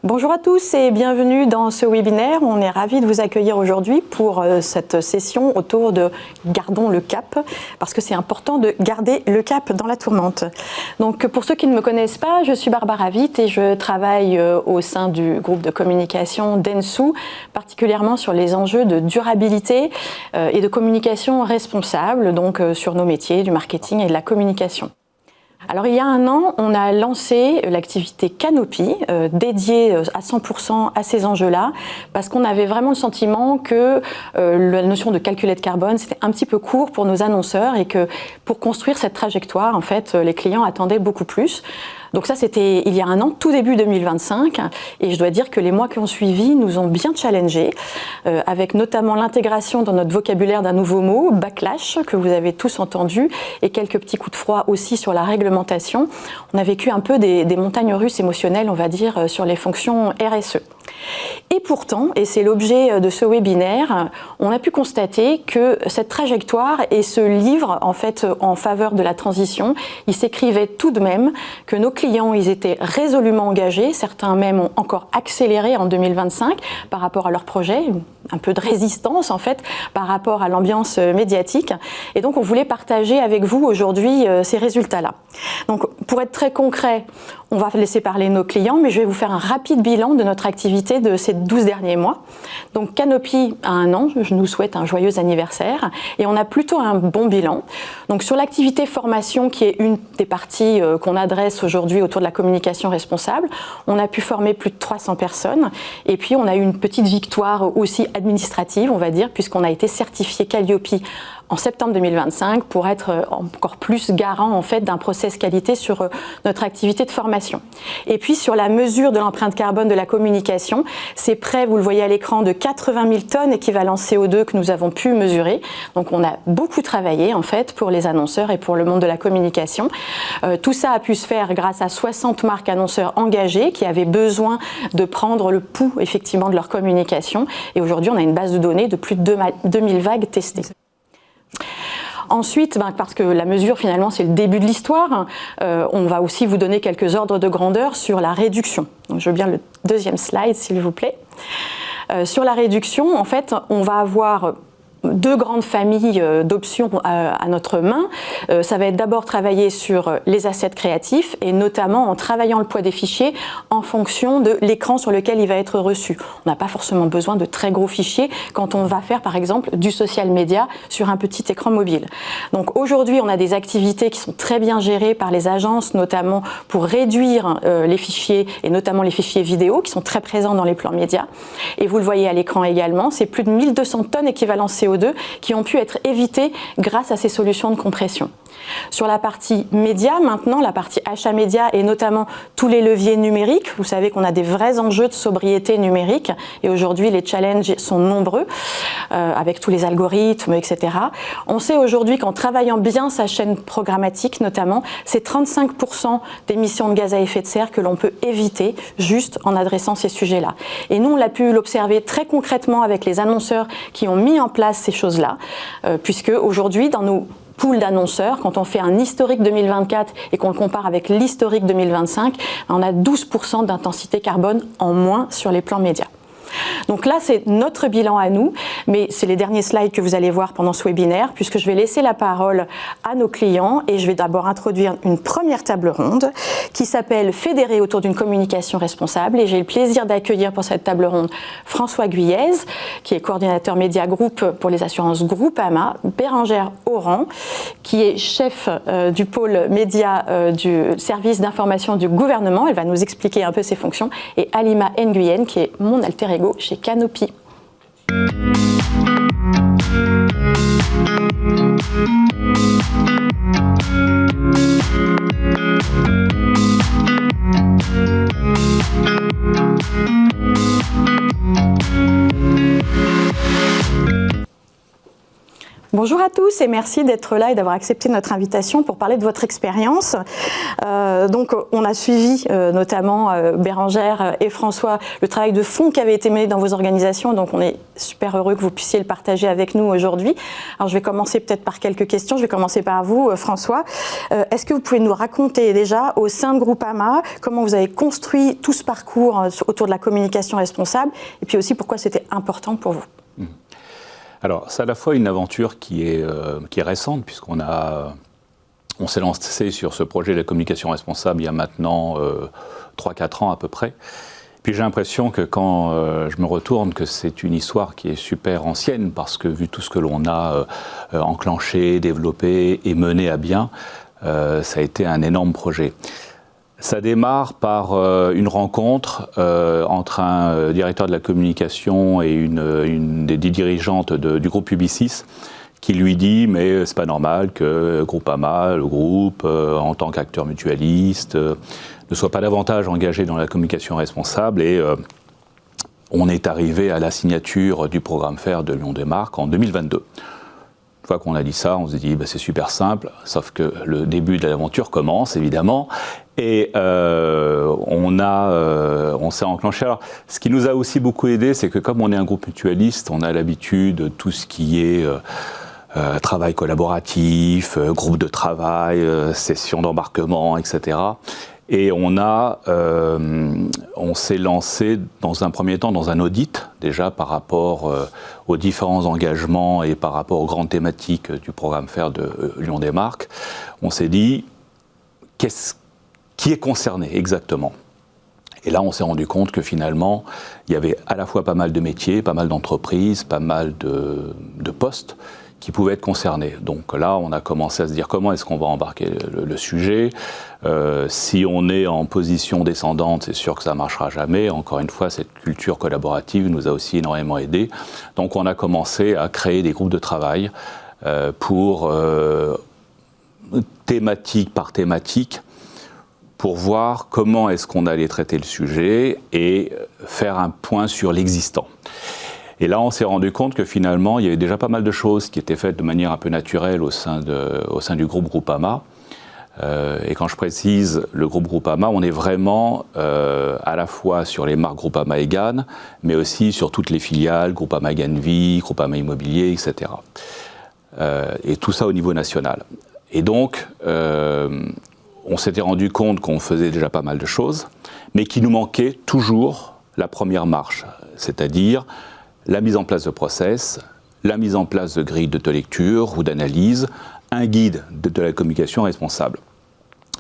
Bonjour à tous et bienvenue dans ce webinaire. On est ravis de vous accueillir aujourd'hui pour cette session autour de Gardons le cap, parce que c'est important de garder le cap dans la tourmente. Donc pour ceux qui ne me connaissent pas, je suis Barbara Witt et je travaille au sein du groupe de communication Dentsu, particulièrement sur les enjeux de durabilité et de communication responsable, donc sur nos métiers du marketing et de la communication. Alors il y a un an, on a lancé l'activité Canopy, dédiée à 100% à ces enjeux-là, parce qu'on avait vraiment le sentiment que la notion de calculette carbone, c'était un petit peu court pour nos annonceurs et que pour construire cette trajectoire, en fait, les clients attendaient beaucoup plus. Donc ça, c'était il y a un an, tout début 2025, et je dois dire que les mois qui ont suivi nous ont bien challengés, avec notamment l'intégration dans notre vocabulaire d'un nouveau mot, backlash, que vous avez tous entendu, et quelques petits coups de froid aussi sur la réglementation. On a vécu un peu des montagnes russes émotionnelles, on va dire, sur les fonctions RSE. Et pourtant, et c'est l'objet de ce webinaire, on a pu constater que cette trajectoire et ce livre, en fait, en faveur de la transition, il s'écrivait tout de même que nos clients, ils étaient résolument engagés, certains même ont encore accéléré en 2025 par rapport à leur projet, un peu de résistance en fait par rapport à l'ambiance médiatique, et donc on voulait partager avec vous aujourd'hui ces résultats-là. Donc pour être très concret, on va laisser parler nos clients, mais je vais vous faire un rapide bilan de notre activité de ces 12 derniers mois. Donc Canopy a un an, je nous souhaite un joyeux anniversaire, et on a plutôt un bon bilan. Donc sur l'activité formation, qui est une des parties qu'on adresse aujourd'hui autour de la communication responsable, on a pu former plus de 300 personnes, et puis on a eu une petite victoire aussi administrative, on va dire, puisqu'on a été certifié Calliope en septembre 2025 pour être encore plus garant en fait d'un process qualité sur notre activité de formation. Et puis sur la mesure de l'empreinte carbone de la communication, c'est près, vous le voyez à l'écran, de 80 000 tonnes équivalent CO2 que nous avons pu mesurer. Donc on a beaucoup travaillé en fait pour les annonceurs et pour le monde de la communication. Tout ça a pu se faire grâce à 60 marques annonceurs engagées qui avaient besoin de prendre le pouls effectivement de leur communication. Et aujourd'hui, on a une base de données de plus de 2000 vagues testées. Ensuite, parce que la mesure finalement c'est le début de l'histoire, on va aussi vous donner quelques ordres de grandeur sur la réduction. Donc, je veux bien le deuxième slide s'il vous plaît. Sur la réduction, en fait, on va avoir deux grandes familles d'options à notre main. Ça va être d'abord travailler sur les assets créatifs et notamment en travaillant le poids des fichiers en fonction de l'écran sur lequel il va être reçu. On n'a pas forcément besoin de très gros fichiers quand on va faire par exemple du social media sur un petit écran mobile. Donc aujourd'hui on a des activités qui sont très bien gérées par les agences, notamment pour réduire les fichiers et notamment les fichiers vidéo qui sont très présents dans les plans médias. Et vous le voyez à l'écran également, c'est plus de 1200 tonnes équivalent CO2 qui ont pu être évitées grâce à ces solutions de compression. Sur la partie média, maintenant, la partie achat média et notamment tous les leviers numériques, vous savez qu'on a des vrais enjeux de sobriété numérique et aujourd'hui les challenges sont nombreux avec tous les algorithmes, etc. On sait aujourd'hui qu'en travaillant bien sa chaîne programmatique notamment, c'est 35% d'émissions de gaz à effet de serre que l'on peut éviter juste en adressant ces sujets-là. Et nous, on l'a pu l'observer très concrètement avec les annonceurs qui ont mis en place ces choses-là, puisque aujourd'hui, dans nos pool d'annonceurs, quand on fait un historique 2024 et qu'on le compare avec l'historique 2025, on a 12% d'intensité carbone en moins sur les plans médias. Donc là, c'est notre bilan à nous, mais c'est les derniers slides que vous allez voir pendant ce webinaire, puisque je vais laisser la parole à nos clients et je vais d'abord introduire une première table ronde qui s'appelle « Fédérer autour d'une communication responsable » et j'ai le plaisir d'accueillir pour cette table ronde François Guyez, qui est coordinateur média groupe pour les assurances Groupama, Bérangère Oran, qui est chef du pôle média du service d'information du gouvernement, elle va nous expliquer un peu ses fonctions, et Halima Nguyen, qui est mon alter ego chez Canopy. Bonjour à tous et merci d'être là et d'avoir accepté notre invitation pour parler de votre expérience. Donc on a suivi notamment Bérangère et François le travail de fond qui avait été mené dans vos organisations, donc on est super heureux que vous puissiez le partager avec nous aujourd'hui. Alors je vais commencer peut-être par quelques questions, je vais commencer par vous François. Est-ce que vous pouvez nous raconter déjà au sein de Groupama comment vous avez construit tout ce parcours autour de la communication responsable et puis aussi pourquoi c'était important pour vous? Alors, c'est à la fois une aventure qui est récente, on s'est lancé sur ce projet de la communication responsable il y a maintenant 3-4 ans à peu près. Puis j'ai l'impression que quand je me retourne, que c'est une histoire qui est super ancienne, parce que vu tout ce que l'on a enclenché, développé et mené à bien, ça a été un énorme projet. Ça démarre par une rencontre entre un directeur de la communication et une des dirigeantes du groupe Publicis qui lui dit « mais c'est pas normal que Groupama, le groupe, en tant qu'acteur mutualiste, ne soit pas davantage engagé dans la communication responsable » et on est arrivé à la signature du programme FAIR de Lyon des Marques en 2022. Une fois qu'on a dit ça, on s'est dit c'est super simple, sauf que le début de l'aventure commence évidemment et on s'est enclenché. Alors, ce qui nous a aussi beaucoup aidé, c'est que comme on est un groupe mutualiste, on a l'habitude de tout ce qui est travail collaboratif, groupe de travail, session d'embarquement, etc. Et on s'est lancé dans un premier temps dans un audit, déjà par rapport aux différents engagements et par rapport aux grandes thématiques du programme FAIR de Lyon des Marques. On s'est dit, qui est concerné exactement? Et là, on s'est rendu compte que finalement, il y avait à la fois pas mal de métiers, pas mal d'entreprises, pas mal de postes qui pouvaient être concernés. Donc là, on a commencé à se dire comment est-ce qu'on va embarquer le sujet. Si on est en position descendante, c'est sûr que ça ne marchera jamais. Encore une fois, cette culture collaborative nous a aussi énormément aidés. Donc on a commencé à créer des groupes de travail pour thématique par thématique, pour voir comment est-ce qu'on allait traiter le sujet et faire un point sur l'existant. Et là, on s'est rendu compte que finalement, il y avait déjà pas mal de choses qui étaient faites de manière un peu naturelle au sein du groupe Groupama. Et quand je précise le groupe Groupama, on est vraiment à la fois sur les marques Groupama et GAN, mais aussi sur toutes les filiales, Groupama GAN Vie, Groupama Immobilier, etc. Et tout ça au niveau national. Et donc, on s'était rendu compte qu'on faisait déjà pas mal de choses, mais qu'il nous manquait toujours la première marche, c'est-à-dire la mise en place de process, la mise en place de grilles de lecture ou d'analyse, un guide de la communication responsable.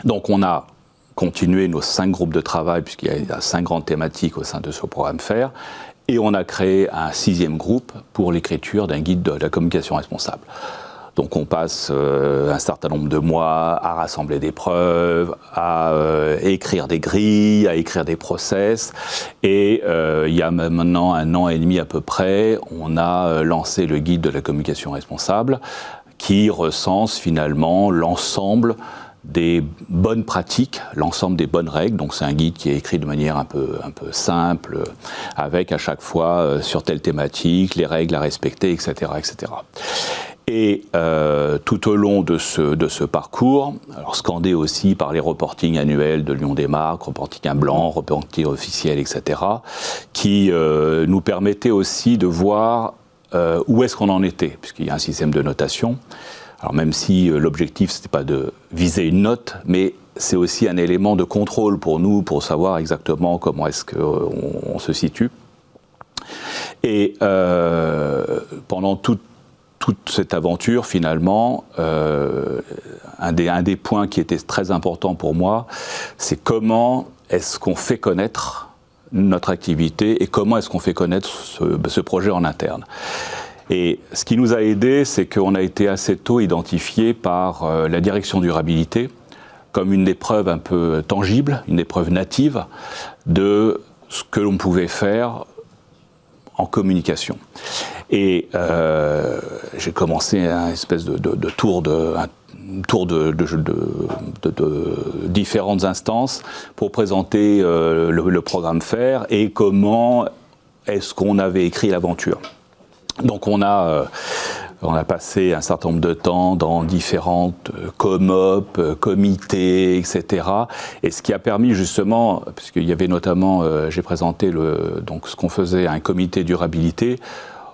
Donc on a continué nos 5 groupes de travail, puisqu'il y a 5 grandes thématiques au sein de ce programme FAIR, et on a créé un 6e groupe pour l'écriture d'un guide de la communication responsable. Donc on passe un certain nombre de mois à rassembler des preuves, à écrire des grilles, à écrire des process. Et il y a maintenant 1 an et demi à peu près, on a lancé le guide de la communication responsable qui recense finalement l'ensemble des bonnes pratiques, l'ensemble des bonnes règles. Donc c'est un guide qui est écrit de manière un peu simple, avec à chaque fois sur telle thématique, les règles à respecter, etc. etc. Et tout au long de ce parcours, alors scandé aussi par les reportings annuels de Lyon des Marques, reporting blanc, reporting officiel, etc., qui nous permettaient aussi de voir où est-ce qu'on en était, puisqu'il y a un système de notation. Alors même si l'objectif, ce n'était pas de viser une note, mais c'est aussi un élément de contrôle pour nous, pour savoir exactement comment est-ce qu'on se situe. Et pendant toute cette aventure, finalement, un des points qui était très important pour moi, c'est comment est-ce qu'on fait connaître notre activité et comment est-ce qu'on fait connaître ce projet en interne. Et ce qui nous a aidé, c'est qu'on a été assez tôt identifié par la direction durabilité comme une épreuve un peu tangible, une épreuve native de ce que l'on pouvait faire en communication. Et j'ai commencé un espèce de tour de différentes instances pour présenter le programme FAIR et comment est-ce qu'on avait écrit l'aventure. Donc on a On a passé un certain nombre de temps dans différentes COMOP, comités, etc. Et ce qui a permis justement, puisqu'il y avait notamment, j'ai présenté donc ce qu'on faisait, un comité durabilité,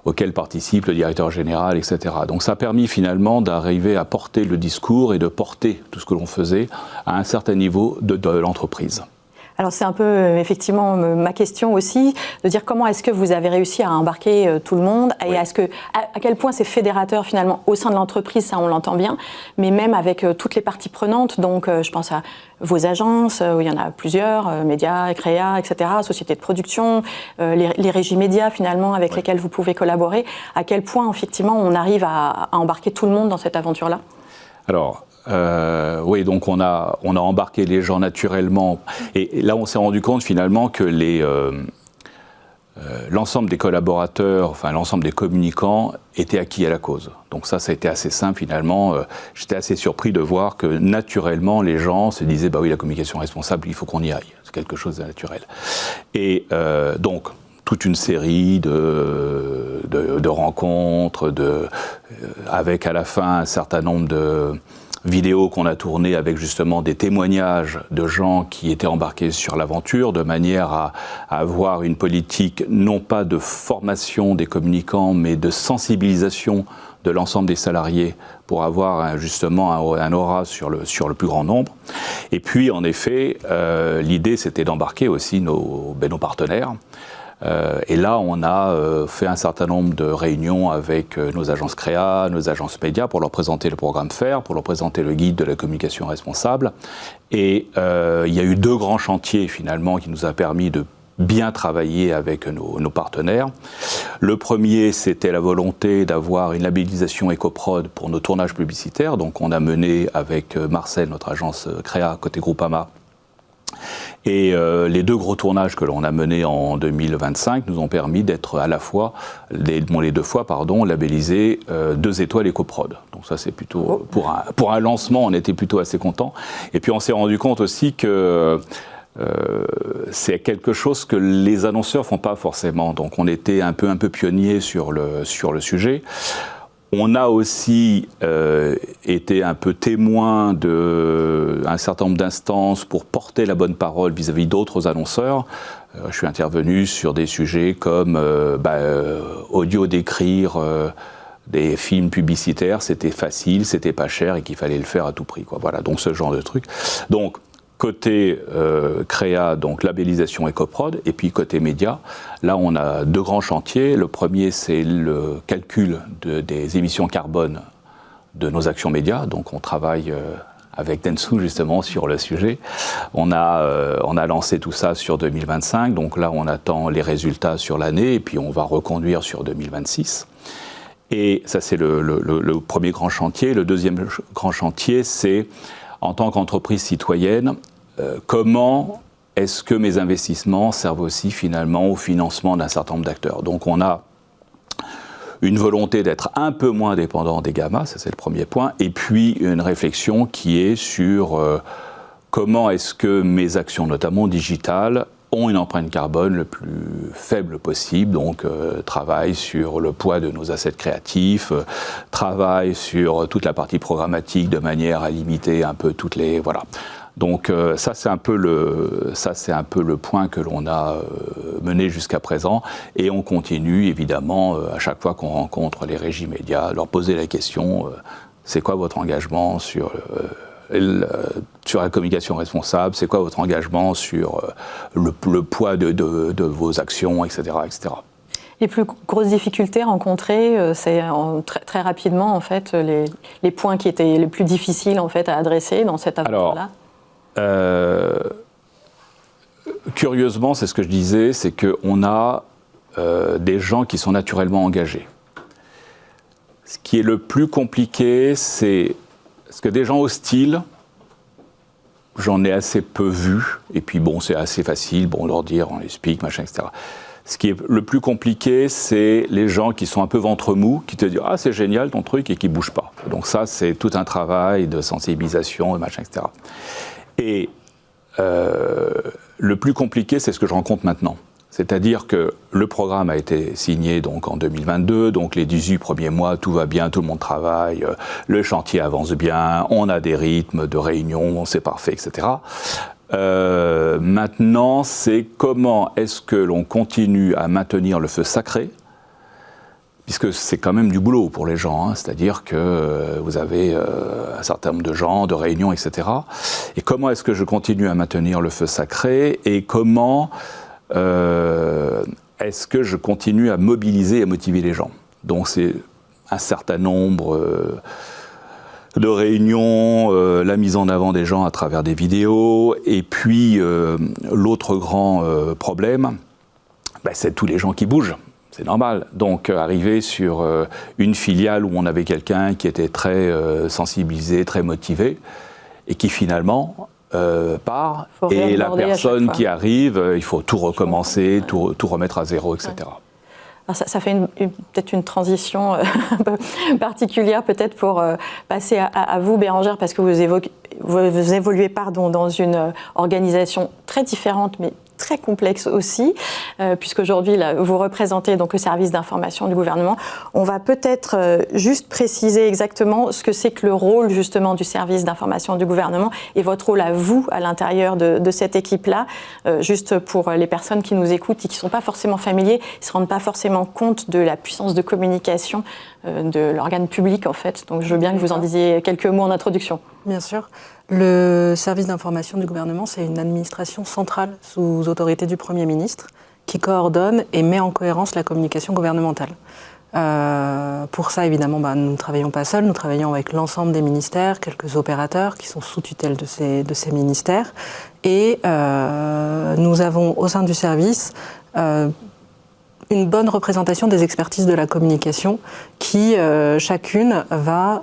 auquel participe le directeur général, etc. Donc ça a permis finalement d'arriver à porter le discours et de porter tout ce que l'on faisait à un certain niveau de l'entreprise. Alors c'est un peu effectivement ma question aussi, de dire comment est-ce que vous avez réussi à embarquer tout le monde et Oui. à quel point c'est fédérateur finalement au sein de l'entreprise, ça on l'entend bien, mais même avec toutes les parties prenantes, donc je pense à vos agences, où il y en a plusieurs, médias, créa, etc., sociétés de production, les régies médias finalement avec lesquelles vous pouvez collaborer, à quel point effectivement on arrive à embarquer tout le monde dans cette aventure-là? Alors, oui, donc on a embarqué les gens naturellement. Et là, on s'est rendu compte finalement que l'ensemble des collaborateurs, enfin l'ensemble des communicants étaient acquis à la cause. Donc ça a été assez simple finalement. J'étais assez surpris de voir que naturellement, les gens se disaient, bah oui, la communication responsable, il faut qu'on y aille. C'est quelque chose de naturel. Et donc, toute une série de rencontres, avec à la fin un certain nombre de vidéos qu'on a tournées avec justement des témoignages de gens qui étaient embarqués sur l'aventure, de manière à avoir une politique non pas de formation des communicants, mais de sensibilisation de l'ensemble des salariés pour avoir justement un aura sur le plus grand nombre. Et puis en effet, l'idée c'était d'embarquer aussi nos partenaires. Et là, on a fait un certain nombre de réunions avec nos agences créa, nos agences médias pour leur présenter le programme FAIR, pour leur présenter le guide de la communication responsable. Et il y a eu 2 grands chantiers finalement qui nous a permis de bien travailler avec nos partenaires. Le premier, c'était la volonté d'avoir une labellisation EcoProd pour nos tournages publicitaires. Donc on a mené avec Marcel, notre agence créa côté Groupama, et les 2 gros tournages que l'on a menés en 2025 nous ont permis d'être à la fois, les 2 fois, labellisés 2 étoiles EcoProd. Donc ça c'est plutôt, pour un lancement, on était plutôt assez contents. Et puis on s'est rendu compte aussi que c'est quelque chose que les annonceurs font pas forcément. Donc on était un peu pionniers sur le sujet. On a aussi été un peu témoin d'un certain nombre d'instances pour porter la bonne parole vis-à-vis d'autres annonceurs. Je suis intervenu sur des sujets comme audio d'écrire des films publicitaires, c'était facile, c'était pas cher et qu'il fallait le faire à tout prix, quoi. Voilà, donc ce genre de truc. Donc, côté créa, donc labellisation EcoProd, et puis côté média, là on a 2 grands chantiers. Le premier, c'est le calcul des émissions carbone de nos actions médias. Donc on travaille avec Dentsu justement sur le sujet. On a lancé tout ça sur 2025, donc là on attend les résultats sur l'année, et puis on va reconduire sur 2026. Et ça c'est le premier grand chantier. Le deuxième grand chantier, c'est en tant qu'entreprise citoyenne, comment est-ce que mes investissements servent aussi finalement au financement d'un certain nombre d'acteurs. Donc on a une volonté d'être un peu moins dépendant des GAMA, ça c'est le premier point, et puis une réflexion qui est sur comment est-ce que mes actions, notamment digitales, ont une empreinte carbone le plus faible possible, donc travail sur le poids de nos assets créatifs, travail sur toute la partie programmatique de manière à limiter un peu toutes les... Voilà. Donc ça c'est un peu le point que l'on a mené jusqu'à présent, et on continue évidemment à chaque fois qu'on rencontre les régies médias, leur poser la question c'est quoi votre engagement sur la communication responsable, c'est quoi votre engagement sur le poids de vos actions, etc., etc. Les plus grosses difficultés rencontrées, c'est très rapidement en fait les points qui étaient les plus difficiles en fait à adresser dans cette aventure-là. Curieusement, c'est ce que je disais, c'est qu'on a des gens qui sont naturellement engagés. Ce qui est le plus compliqué, c'est parce que des gens hostiles, j'en ai assez peu vu, et puis bon, c'est assez facile, bon, leur dire, on explique, machin, etc. Ce qui est le plus compliqué, c'est les gens qui sont un peu ventre mou, qui te disent « Ah, c'est génial ton truc » et qui ne bougent pas. Donc ça, c'est tout un travail de sensibilisation, machin, etc. Et le plus compliqué, c'est ce que je rencontre maintenant. C'est-à-dire que le programme a été signé donc en 2022, donc les 18 premiers mois, tout va bien, tout le monde travaille, le chantier avance bien, on a des rythmes de réunion, c'est parfait, etc. Maintenant, c'est comment est-ce que l'on continue à maintenir le feu sacré, puisque c'est quand même du boulot pour les gens, hein, c'est-à-dire que vous avez un certain nombre de gens, de réunions, etc. Et comment est-ce que je continue à maintenir le feu sacré et comment est-ce que je continue à mobiliser et motiver les gens? Donc c'est un certain nombre de réunions, la mise en avant des gens à travers des vidéos, et puis l'autre grand problème, c'est tous les gens qui bougent. C'est normal. Donc, arriver sur une filiale où on avait quelqu'un qui était très sensibilisé, très motivé, et qui finalement part, et la personne qui arrive, il faut tout recommencer, tout remettre à zéro, etc. Ouais. Alors ça fait peut-être une transition un peu particulière peut-être pour passer à vous, Bérangère, parce que vous évoluez dans une organisation très différente, mais très complexe aussi, puisqu'aujourd'hui vous représentez donc le service d'information du gouvernement. On va peut-être juste préciser exactement ce que c'est que le rôle justement du service d'information du gouvernement et votre rôle à vous à l'intérieur de cette équipe-là, juste pour les personnes qui nous écoutent et qui ne sont pas forcément familiers, qui ne se rendent pas forcément compte de la puissance de communication de l'organe public en fait. Donc je veux bien que vous en disiez quelques mots en introduction. Bien sûr. Le service d'information du gouvernement, c'est une administration centrale sous autorité du Premier ministre qui coordonne et met en cohérence la communication gouvernementale. Pour ça, évidemment, nous ne travaillons pas seuls, nous travaillons avec l'ensemble des ministères, quelques opérateurs qui sont sous tutelle de ces ministères. Et nous avons au sein du service une bonne représentation des expertises de la communication qui, chacune, va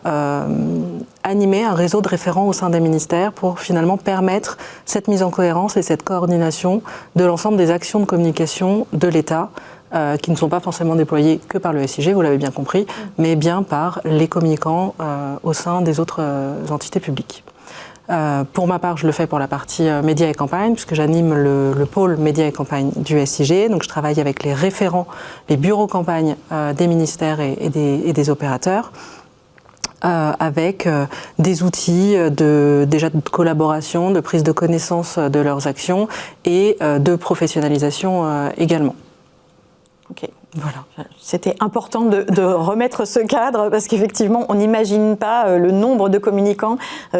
animer un réseau de référents au sein des ministères pour finalement permettre cette mise en cohérence et cette coordination de l'ensemble des actions de communication de l'État qui ne sont pas forcément déployées que par le SIG, vous l'avez bien compris, mais bien par les communicants au sein des autres entités publiques. Pour ma part, je le fais pour la partie médias et campagne, puisque j'anime le pôle médias et campagne du SIG. Donc je travaille avec les référents, les bureaux campagne des ministères et des opérateurs, avec des outils déjà de collaboration, de prise de connaissance de leurs actions et de professionnalisation également. Ok. Voilà. C'était important de remettre ce cadre parce qu'effectivement, on n'imagine pas le nombre de communicants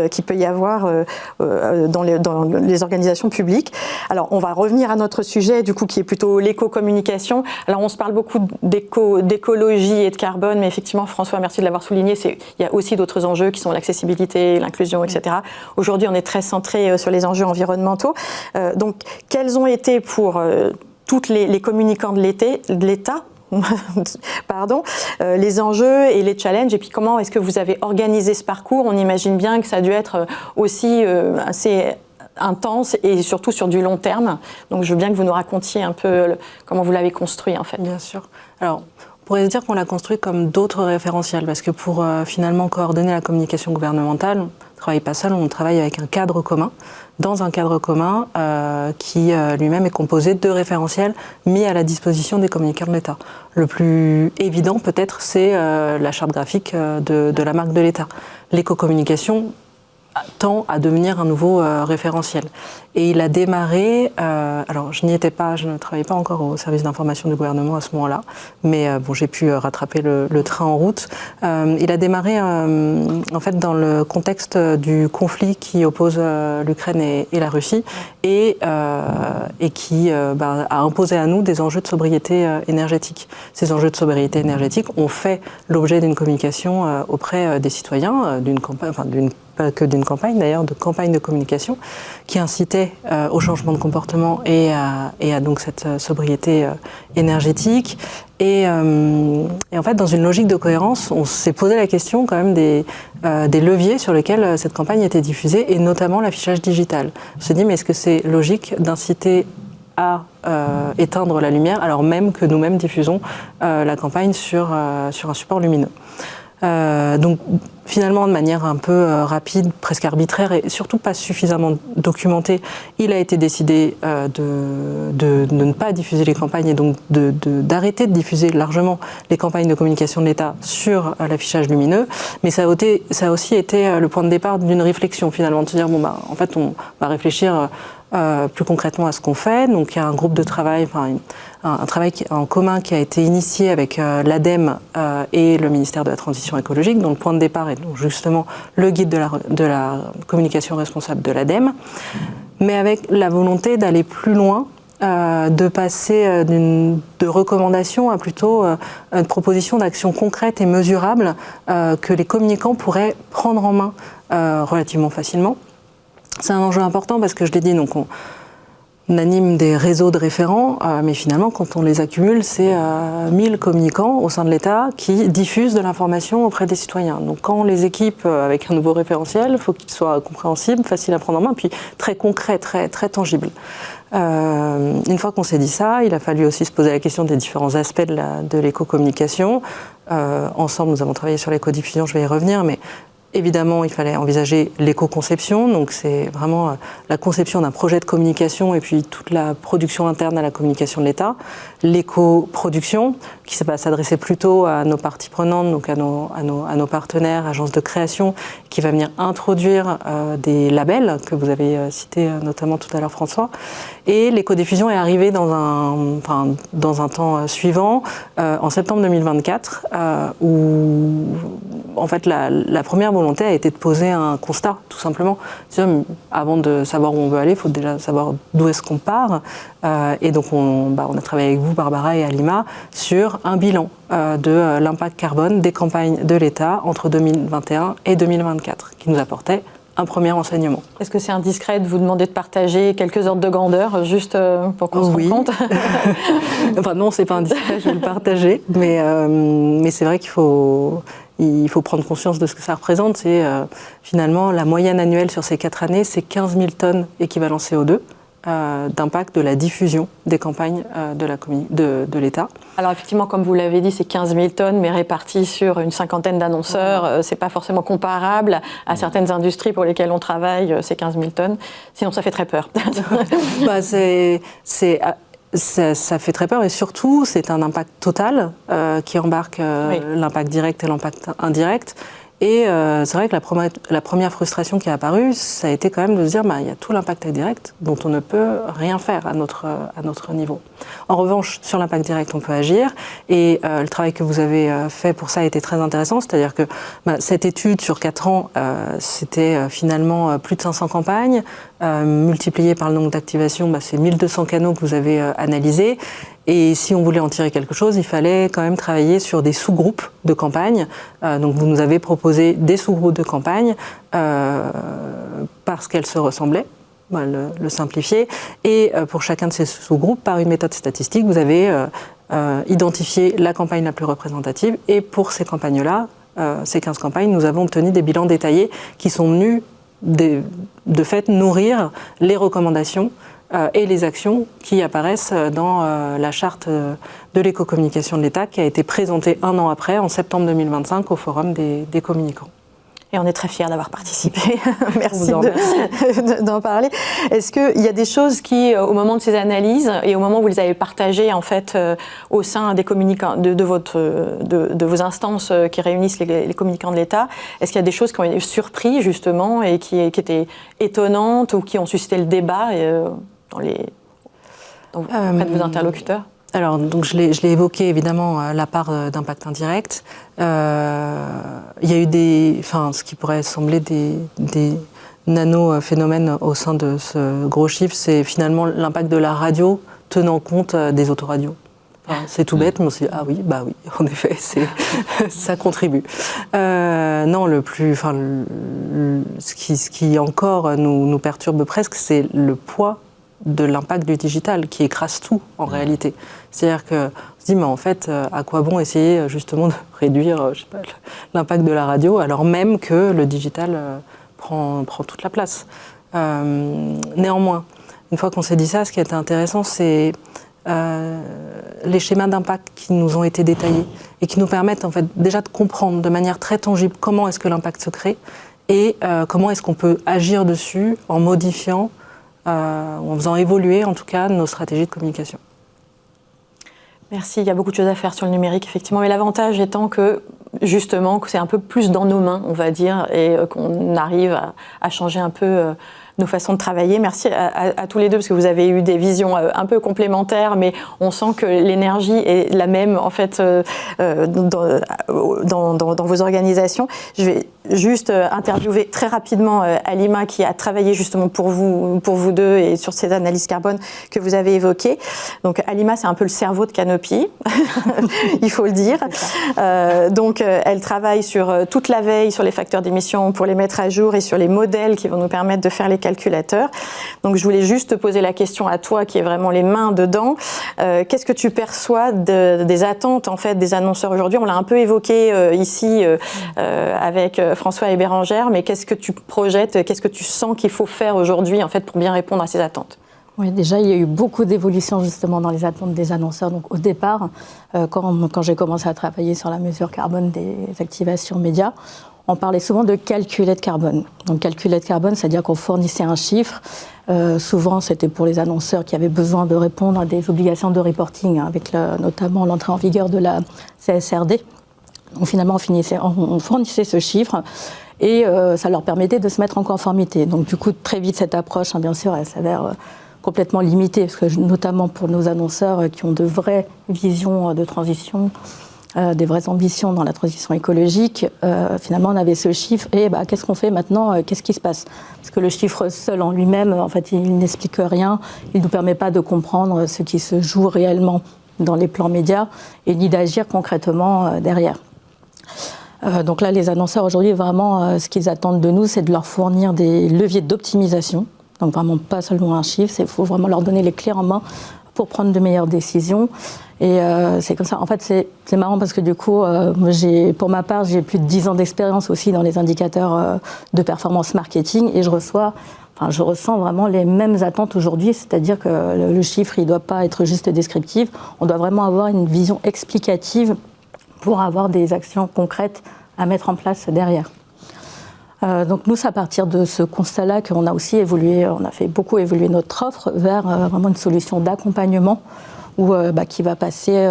qu'il peut y avoir dans les organisations publiques. Alors, on va revenir à notre sujet, du coup, qui est plutôt l'éco-communication. Alors, on se parle beaucoup d'écologie et de carbone, mais effectivement, François, merci de l'avoir souligné, il y a aussi d'autres enjeux qui sont l'accessibilité, l'inclusion, etc. Aujourd'hui, on est très centré sur les enjeux environnementaux. Donc, quels ont été pour toutes les communicants de l'État, les enjeux et les challenges, et puis comment est-ce que vous avez organisé ce parcours? On imagine bien que ça a dû être aussi assez intense et surtout sur du long terme. Donc je veux bien que vous nous racontiez un peu comment vous l'avez construit en fait. Bien sûr. Alors, on pourrait se dire qu'on l'a construit comme d'autres référentiels, parce que pour finalement coordonner la communication gouvernementale, on ne travaille pas seul, on travaille avec un cadre commun, dans un cadre commun qui lui-même est composé de référentiels mis à la disposition des communicants de l'État. Le plus évident peut-être, c'est la charte graphique de la marque de l'État. L'éco-communication tend à devenir un nouveau référentiel. Et il a démarré, alors je n'y étais pas, je ne travaillais pas encore au service d'information du gouvernement à ce moment-là, mais j'ai pu rattraper le train en route. Il a démarré en fait dans le contexte du conflit qui oppose l'Ukraine et la Russie et qui a imposé à nous des enjeux de sobriété énergétique. Ces enjeux de sobriété énergétique ont fait l'objet d'une communication auprès des citoyens, d'une campagne, pas que d'une campagne d'ailleurs, de campagne de communication qui incitait au changement de comportement et à donc cette sobriété énergétique. Et en fait, dans une logique de cohérence, on s'est posé la question quand même des leviers sur lesquels cette campagne était diffusée, et notamment l'affichage digital. On s'est dit, mais est-ce que c'est logique d'inciter à éteindre la lumière alors même que nous-mêmes diffusons la campagne sur un support lumineux? Donc finalement, de manière un peu rapide, presque arbitraire et surtout pas suffisamment documentée, il a été décidé de ne pas diffuser les campagnes et donc d'arrêter de diffuser largement les campagnes de communication de l'État sur l'affichage lumineux. Mais ça a aussi été le point de départ d'une réflexion finalement, de se dire bon bah en fait on va réfléchir plus concrètement à ce qu'on fait. Donc il y a un groupe de travail, un travail en commun qui a été initié avec l'ADEME et le ministère de la Transition écologique, dont le point de départ est donc justement le guide de la communication responsable de l'ADEME, mais avec la volonté d'aller plus loin, de passer de recommandations à plutôt une proposition d'action concrète et mesurable que les communicants pourraient prendre en main relativement facilement. C'est un enjeu important parce que je l'ai dit, donc on anime des réseaux de référents, mais finalement, quand on les accumule, c'est 1000 communicants au sein de l'État qui diffusent de l'information auprès des citoyens. Donc quand on les équipe avec un nouveau référentiel, il faut qu'il soit compréhensible, facile à prendre en main, puis très concret, très tangible. Une fois qu'on s'est dit ça, il a fallu aussi se poser la question des différents aspects de l'éco-communication. Ensemble, nous avons travaillé sur l'éco-diffusion, je vais y revenir, mais évidemment, il fallait envisager l'éco-conception, donc c'est vraiment la conception d'un projet de communication et puis toute la production interne à la communication de l'État. L'éco-production, qui va s'adresser plutôt à nos parties prenantes, donc à nos partenaires, agences de création, qui va venir introduire des labels que vous avez cités notamment tout à l'heure François. Et l'éco-diffusion est arrivée dans un temps suivant, en septembre 2024, où en fait la première volonté a été de poser un constat, tout simplement. Avant de savoir où on veut aller, il faut déjà savoir d'où est-ce qu'on part. Et donc on a travaillé avec vous, Barbara et Halima, sur un bilan de l'impact carbone des campagnes de l'État entre 2021 et 2024, qui nous apportait un premier enseignement. Est-ce que c'est indiscret de vous demander de partager quelques ordres de grandeur, juste pour qu'on se rende compte? Enfin non, c'est pas indiscret, je vais le partager, mais c'est vrai qu'il faut prendre conscience de ce que ça représente. C'est finalement la moyenne annuelle sur ces 4 années, c'est 15 000 tonnes équivalent CO2 d'impact de la diffusion des campagnes de l'État. Alors effectivement, comme vous l'avez dit, c'est 15 000 tonnes, mais réparties sur une cinquantaine d'annonceurs. C'est pas forcément comparable à certaines industries pour lesquelles on travaille, ces 15 000 tonnes. Sinon, ça fait très peur. Ça fait très peur et surtout, c'est un impact total qui embarque l'impact direct et l'impact indirect. Et c'est vrai que la première frustration qui est apparue, ça a été quand même de se dire il y a tout l'impact indirect dont on ne peut rien faire à notre niveau. En revanche, sur l'impact direct, on peut agir. Et le travail que vous avez fait pour ça a été très intéressant. C'est-à-dire que cette étude sur 4 ans, c'était finalement plus de 500 campagnes, multiplié par le nombre d'activations, c'est 1200 canaux que vous avez analysés. Et si on voulait en tirer quelque chose, il fallait quand même travailler sur des sous-groupes de campagnes. Donc vous nous avez proposé des sous-groupes de campagnes parce qu'elles se ressemblaient, le simplifier. Et pour chacun de ces sous-groupes, par une méthode statistique, vous avez identifié la campagne la plus représentative. Et pour ces campagnes-là, ces 15 campagnes, nous avons obtenu des bilans détaillés qui sont venus de fait nourrir les recommandations et les actions qui apparaissent dans la charte de l'éco-communication de l'État qui a été présentée 1 an après, en septembre 2025, au Forum des communicants. Et on est très fiers d'avoir participé. Merci d'en parler. Est-ce qu'il y a des choses qui, au moment de ces analyses et au moment où vous les avez partagées en fait, au sein des communicants, de vos instances qui réunissent les communicants de l'État, est-ce qu'il y a des choses qui ont été surpris justement et qui étaient étonnantes ou qui ont suscité le débat auprès de vos interlocuteurs? Alors, donc je l'ai évoqué évidemment, la part d'impact indirect. Il y a eu ce qui pourrait sembler des nano-phénomènes au sein de ce gros chiffre, c'est finalement l'impact de la radio tenant compte des autoradios. C'est tout bête, mais on s'est dit, oui, en effet, ça contribue. Non, ce qui encore nous perturbe presque, c'est le poids de l'impact du digital qui écrase tout en réalité. C'est-à-dire qu'on se dit, mais en fait, à quoi bon essayer justement de réduire l'impact de la radio alors même que le digital prend toute la place. Néanmoins, une fois qu'on s'est dit ça, ce qui était intéressant, c'est les schémas d'impact qui nous ont été détaillés et qui nous permettent en fait déjà de comprendre de manière très tangible comment est-ce que l'impact se crée et comment est-ce qu'on peut agir dessus en modifiant, en faisant évoluer en tout cas nos stratégies de communication. Merci, il y a beaucoup de choses à faire sur le numérique, effectivement, mais l'avantage étant que, justement, que c'est un peu plus dans nos mains, on va dire, et qu'on arrive à changer un peu nos façons de travailler. Merci à tous les deux, parce que vous avez eu des visions un peu complémentaires, mais on sent que l'énergie est la même, en fait, dans vos organisations. Je vais juste interviewer très rapidement Halima, qui a travaillé justement pour vous deux et sur ces analyses carbone que vous avez évoquées. Donc Halima, c'est un peu le cerveau de Canopy, il faut le dire. Donc elle travaille sur toute la veille sur les facteurs d'émission pour les mettre à jour et sur les modèles qui vont nous permettre de faire les calculateurs. Donc je voulais juste te poser la question à toi qui est vraiment les mains dedans. Qu'est-ce que tu perçois des attentes en fait des annonceurs aujourd'hui? On l'a un peu évoqué ici avec François et Bérangère, mais qu'est-ce que tu projettes, qu'est-ce que tu sens qu'il faut faire aujourd'hui en fait pour bien répondre à ces attentes? Oui, déjà, il y a eu beaucoup d'évolutions justement dans les attentes des annonceurs. Donc, au départ, quand j'ai commencé à travailler sur la mesure carbone des activations médias, on parlait souvent de calculette carbone. Donc, calculette carbone, c'est-à-dire qu'on fournissait un chiffre. Souvent, c'était pour les annonceurs qui avaient besoin de répondre à des obligations de reporting, avec notamment l'entrée en vigueur de la CSRD. Donc, finalement, on fournissait ce chiffre. Et ça leur permettait de se mettre en conformité. Donc du coup, très vite, cette approche, bien sûr, elle s'avère complètement limitée, parce que notamment pour nos annonceurs qui ont de vraies visions de transition, des vraies ambitions dans la transition écologique, finalement, on avait ce chiffre. Et qu'est-ce qu'on fait maintenant? Qu'est-ce qui se passe? Parce que le chiffre seul en lui-même, en fait, il n'explique rien. Il ne nous permet pas de comprendre ce qui se joue réellement dans les plans médias et ni d'agir concrètement derrière. Donc là, les annonceurs aujourd'hui, vraiment, ce qu'ils attendent de nous, c'est de leur fournir des leviers d'optimisation. Donc vraiment pas seulement un chiffre, il faut vraiment leur donner les clés en main pour prendre de meilleures décisions. Et c'est comme ça. En fait, c'est marrant parce que du coup, pour ma part, j'ai plus de 10 ans d'expérience aussi dans les indicateurs de performance marketing et je ressens vraiment les mêmes attentes aujourd'hui, c'est-à-dire que le chiffre, il ne doit pas être juste descriptif, on doit vraiment avoir une vision explicative pour avoir des actions concrètes à mettre en place derrière. Donc nous, c'est à partir de ce constat-là qu'on a aussi évolué, on a fait beaucoup évoluer notre offre vers vraiment une solution d'accompagnement qui va passer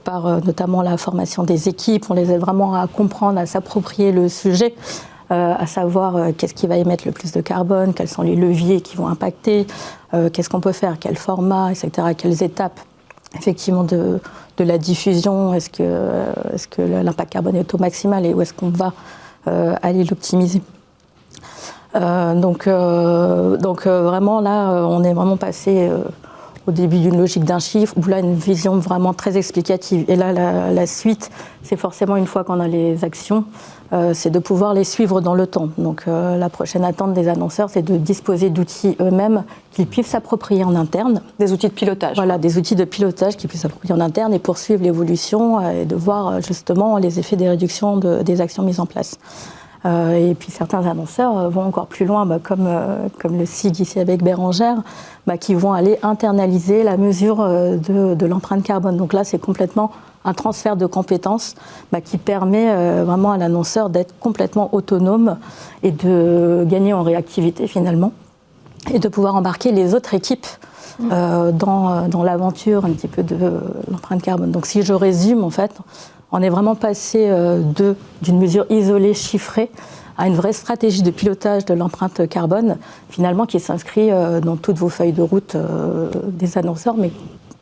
par notamment la formation des équipes. On les aide vraiment à comprendre, à s'approprier le sujet, à savoir qu'est-ce qui va émettre le plus de carbone, quels sont les leviers qui vont impacter, qu'est-ce qu'on peut faire, quel format, etc., quelles étapes effectivement de la diffusion, est-ce que l'impact carbone est au maximal et où est-ce qu'on va aller l'optimiser. Donc vraiment là, on est vraiment passé au début d'une logique d'un chiffre, où là une vision vraiment très explicative. Et là, la suite, c'est forcément une fois qu'on a les actions, c'est de pouvoir les suivre dans le temps. Donc la prochaine attente des annonceurs, c'est de disposer d'outils eux-mêmes qu'ils puissent s'approprier en interne. Des outils de pilotage. Voilà, des outils de pilotage qu'ils puissent s'approprier en interne et poursuivre l'évolution et de voir justement les effets des réductions des actions mises en place. Et puis certains annonceurs vont encore plus loin, comme le SIG ici avec Bérangère, qui vont aller internaliser la mesure de l'empreinte carbone. Donc là, c'est complètement un transfert de compétences qui permet vraiment à l'annonceur d'être complètement autonome et de gagner en réactivité finalement, et de pouvoir embarquer les autres équipes dans l'aventure un petit peu de l'empreinte carbone. Donc si je résume, en fait, on est vraiment passé d'une mesure isolée, chiffrée, à une vraie stratégie de pilotage de l'empreinte carbone, finalement, qui s'inscrit dans toutes vos feuilles de route des annonceurs, mais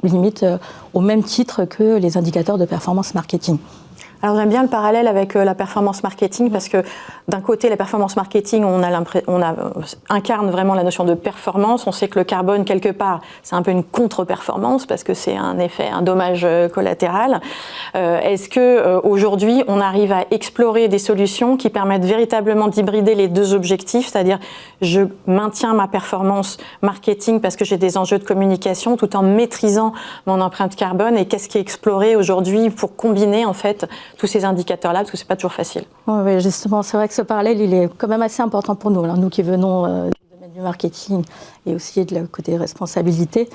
limite au même titre que les indicateurs de performance marketing. Alors j'aime bien le parallèle avec la performance marketing parce que d'un côté la performance marketing on incarne vraiment la notion de performance. On sait que le carbone quelque part c'est un peu une contre-performance parce que c'est un dommage collatéral. Est-ce que aujourd'hui on arrive à explorer des solutions qui permettent véritablement d'hybrider les deux objectifs, c'est-à-dire je maintiens ma performance marketing parce que j'ai des enjeux de communication tout en maîtrisant mon empreinte carbone, et qu'est-ce qui est exploré aujourd'hui pour combiner en fait tous ces indicateurs-là, parce que c'est pas toujours facile. Oui, justement, c'est vrai que ce parallèle, il est quand même assez important pour nous. Alors, nous qui venons du domaine du marketing et aussi de la côté responsabilité.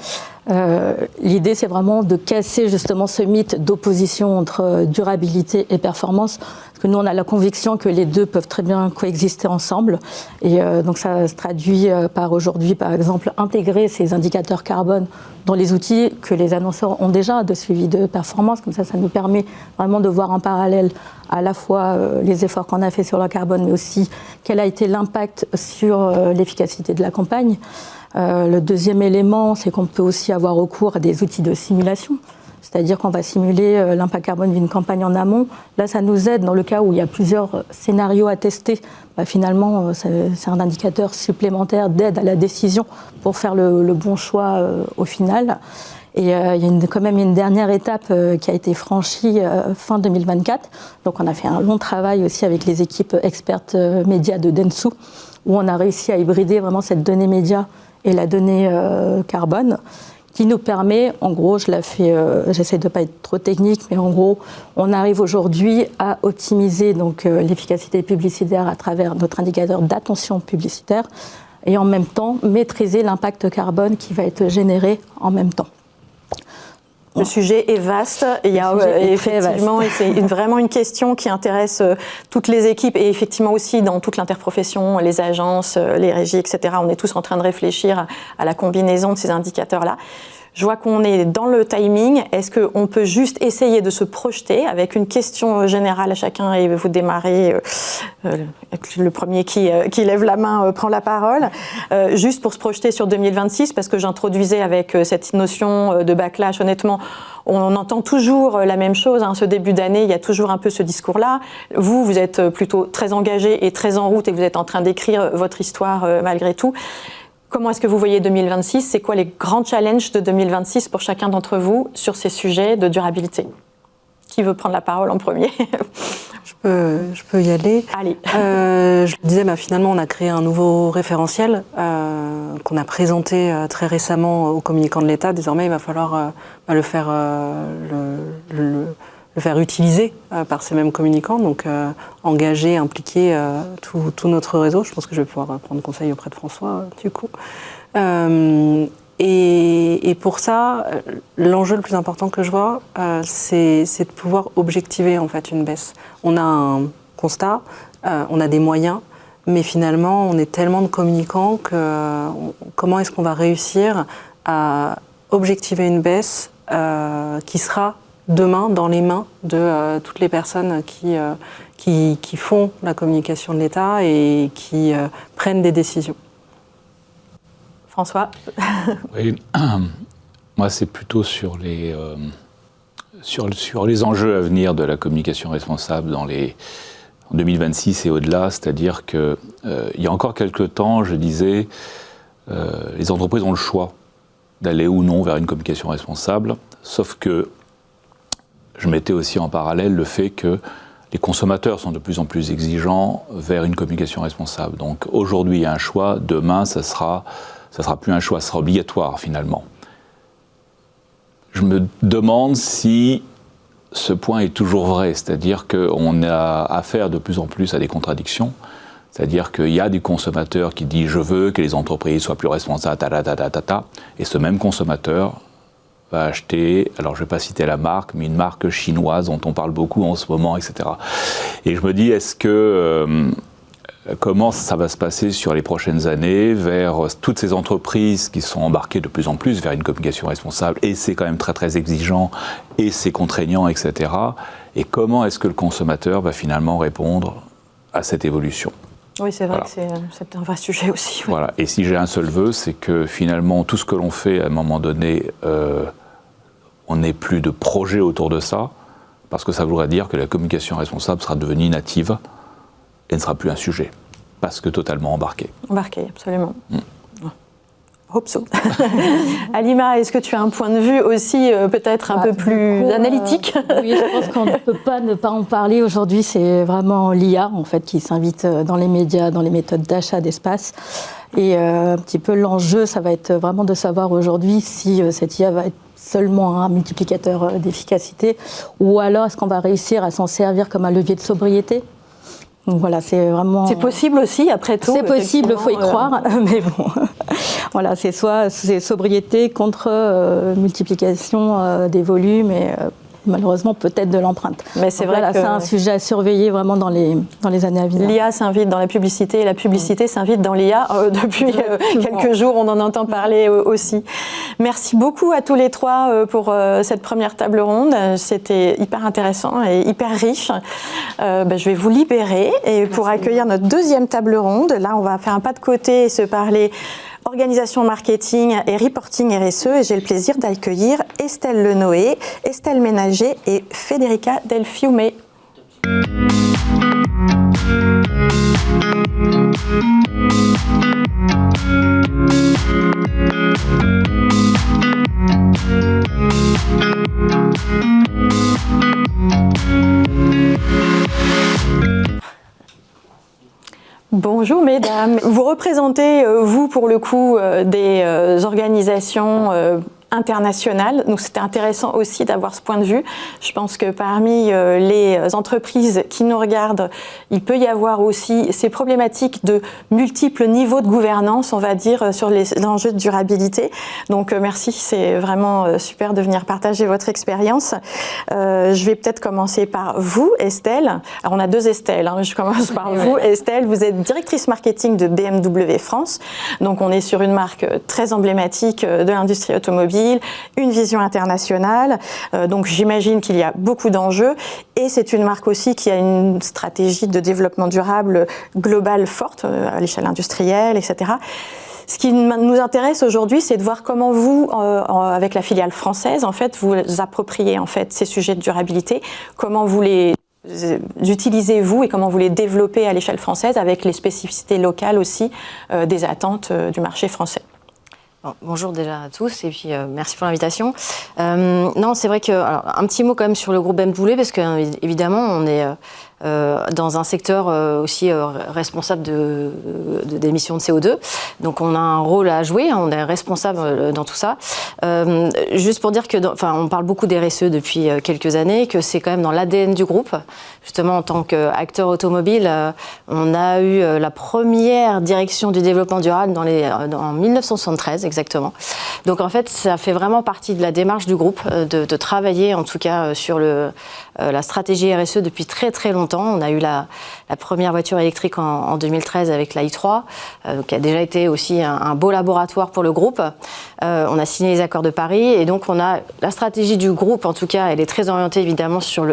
L'idée, c'est vraiment de casser justement ce mythe d'opposition entre durabilité et performance. Parce que nous, on a la conviction que les deux peuvent très bien coexister ensemble. Et donc, ça se traduit par aujourd'hui, par exemple, intégrer ces indicateurs carbone dans les outils que les annonceurs ont déjà de suivi de performance. Comme ça nous permet vraiment de voir en parallèle à la fois les efforts qu'on a fait sur le carbone, mais aussi quel a été l'impact sur l'efficacité de la campagne. Le deuxième élément, c'est qu'on peut aussi avoir recours à des outils de simulation. C'est-à-dire qu'on va simuler l'impact carbone d'une campagne en amont. Là, ça nous aide dans le cas où il y a plusieurs scénarios à tester. Finalement, c'est un indicateur supplémentaire d'aide à la décision pour faire le bon choix au final. Et il y a quand même une dernière étape qui a été franchie fin 2024. Donc on a fait un long travail aussi avec les équipes expertes médias de Dentsu, où on a réussi à hybrider vraiment cette donnée média et la donnée carbone, qui nous permet, en gros, j'essaie de ne pas être trop technique, mais en gros, on arrive aujourd'hui à optimiser donc l'efficacité publicitaire à travers notre indicateur d'attention publicitaire et en même temps maîtriser l'impact carbone qui va être généré en même temps. Le sujet est vaste. Il y a effectivement, c'est vraiment une question qui intéresse toutes les équipes et effectivement aussi dans toute l'interprofession, les agences, les régies, etc. On est tous en train de réfléchir à la combinaison de ces indicateurs-là. Je vois qu'on est dans le timing. Est-ce qu'on peut juste essayer de se projeter avec une question générale à chacun et vous démarrez, le premier qui lève la main prend la parole, juste pour se projeter sur 2026, parce que j'introduisais avec cette notion de backlash, honnêtement, on entend toujours la même chose, ce début d'année, il y a toujours un peu ce discours-là. Vous êtes plutôt très engagé et très en route et vous êtes en train d'écrire votre histoire malgré tout. Comment est-ce que vous voyez 2026 ? C'est quoi les grands challenges de 2026 pour chacun d'entre vous sur ces sujets de durabilité ? Qui veut prendre la parole en premier ? Je peux y aller. Allez. Je le disais, finalement, on a créé un nouveau référentiel qu'on a présenté très récemment aux communicants de l'État. Désormais, il va falloir le faire utiliser par ces mêmes communicants, donc engager, impliquer tout notre réseau. Je pense que je vais pouvoir prendre conseil auprès de François, du coup. Et pour ça, l'enjeu le plus important que je vois, c'est de pouvoir objectiver en fait une baisse. On a un constat, on a des moyens, mais finalement, on est tellement de communicants que comment est-ce qu'on va réussir à objectiver une baisse qui sera demain dans les mains de toutes les personnes qui font la communication de l'État et qui prennent des décisions. François ? Oui, moi c'est plutôt sur les enjeux à venir de la communication responsable en 2026 et au-delà, c'est-à-dire qu'il y a encore quelques temps, je disais, les entreprises ont le choix d'aller ou non vers une communication responsable, sauf que je mettais aussi en parallèle le fait que les consommateurs sont de plus en plus exigeants vers une communication responsable. Donc aujourd'hui, il y a un choix, demain, ça sera plus un choix, ça sera obligatoire finalement. Je me demande si ce point est toujours vrai, c'est-à-dire qu'on a affaire de plus en plus à des contradictions, c'est-à-dire qu'il y a du consommateur qui dit « je veux que les entreprises soient plus responsables », et ce même consommateur va acheter, alors je ne vais pas citer la marque, mais une marque chinoise dont on parle beaucoup en ce moment, etc. Et je me dis, comment ça va se passer sur les prochaines années vers toutes ces entreprises qui sont embarquées de plus en plus vers une communication responsable, et c'est quand même très très exigeant, et c'est contraignant, etc. Et comment est-ce que le consommateur va finalement répondre à cette évolution ? Oui, c'est vrai que c'est un vrai sujet aussi. Oui. Voilà. Et si j'ai un seul vœu, c'est que finalement, tout ce que l'on fait, à un moment donné, on n'ait plus de projet autour de ça, parce que ça voudrait dire que la communication responsable sera devenue native et ne sera plus un sujet, parce que totalement embarqué. Embarqué, absolument. Hope so. Alima, est-ce que tu as un point de vue aussi peut-être un peu plus analytique ? Oui, je pense qu'on ne peut pas ne pas en parler aujourd'hui. C'est vraiment l'IA en fait qui s'invite dans les médias, dans les méthodes d'achat d'espace. Et un petit peu l'enjeu, ça va être vraiment de savoir aujourd'hui si cette IA va être seulement un multiplicateur d'efficacité ou alors est-ce qu'on va réussir à s'en servir comme un levier de sobriété. Donc voilà, c'est vraiment... C'est possible aussi, après tout. C'est possible, il faut y croire, mais bon, voilà, c'est sobriété contre multiplication des volumes et malheureusement peut-être de l'empreinte. Mais c'est vrai que c'est un sujet à surveiller vraiment dans les années à venir. L'IA s'invite dans la publicité et la publicité s'invite dans l'IA. Depuis quelques jours, on en entend parler aussi. Merci beaucoup à tous les trois pour cette première table ronde. C'était hyper intéressant et hyper riche. Je vais vous libérer et pour accueillir notre deuxième table ronde, là on va faire un pas de côté et se parler organisation marketing et reporting RSE, et j'ai le plaisir d'accueillir Estelle Lenoé, Estelle Ménager et Federica Del Fiume. Bonjour mesdames, vous représentez, vous pour le coup, des organisations internationales, donc c'était intéressant aussi d'avoir ce point de vue. Je pense que parmi les entreprises qui nous regardent, il peut y avoir aussi ces problématiques de multiples niveaux de gouvernance, on va dire, sur les enjeux de durabilité. Donc merci, c'est vraiment super de venir partager votre expérience. Je vais peut-être commencer par vous, Estelle. Alors on a deux Estelles, hein. Je commence par vous. Estelle, vous êtes directrice marketing de BMW France. Donc on est sur une marque très emblématique de l'industrie automobile, une vision internationale, donc j'imagine qu'il y a beaucoup d'enjeux et c'est une marque aussi qui a une stratégie de développement durable globale forte à l'échelle industrielle, etc. Ce qui nous intéresse aujourd'hui, c'est de voir comment vous, avec la filiale française, en fait, vous appropriez en fait ces sujets de durabilité, comment vous les utilisez-vous et comment vous les développez à l'échelle française avec les spécificités locales aussi des attentes du marché français. Bonjour déjà à tous et puis merci pour l'invitation. Non, c'est vrai que alors, un petit mot quand même sur le groupe BMW parce que évidemment on est dans un secteur aussi responsable d'émissions de CO2. Donc on a un rôle à jouer, on est responsable dans tout ça. Juste pour dire que, on parle beaucoup des RSE depuis quelques années, que c'est quand même dans l'ADN du groupe. Justement, en tant qu'acteur automobile, on a eu la première direction du développement durable en 1973 exactement. Donc en fait, ça fait vraiment partie de la démarche du groupe de travailler en tout cas sur la stratégie RSE depuis très très longtemps. On a eu la première voiture électrique en 2013 avec la i3, qui a déjà été aussi un beau laboratoire pour le groupe. On a signé les accords de Paris et donc on a la stratégie du groupe, en tout cas, elle est très orientée évidemment sur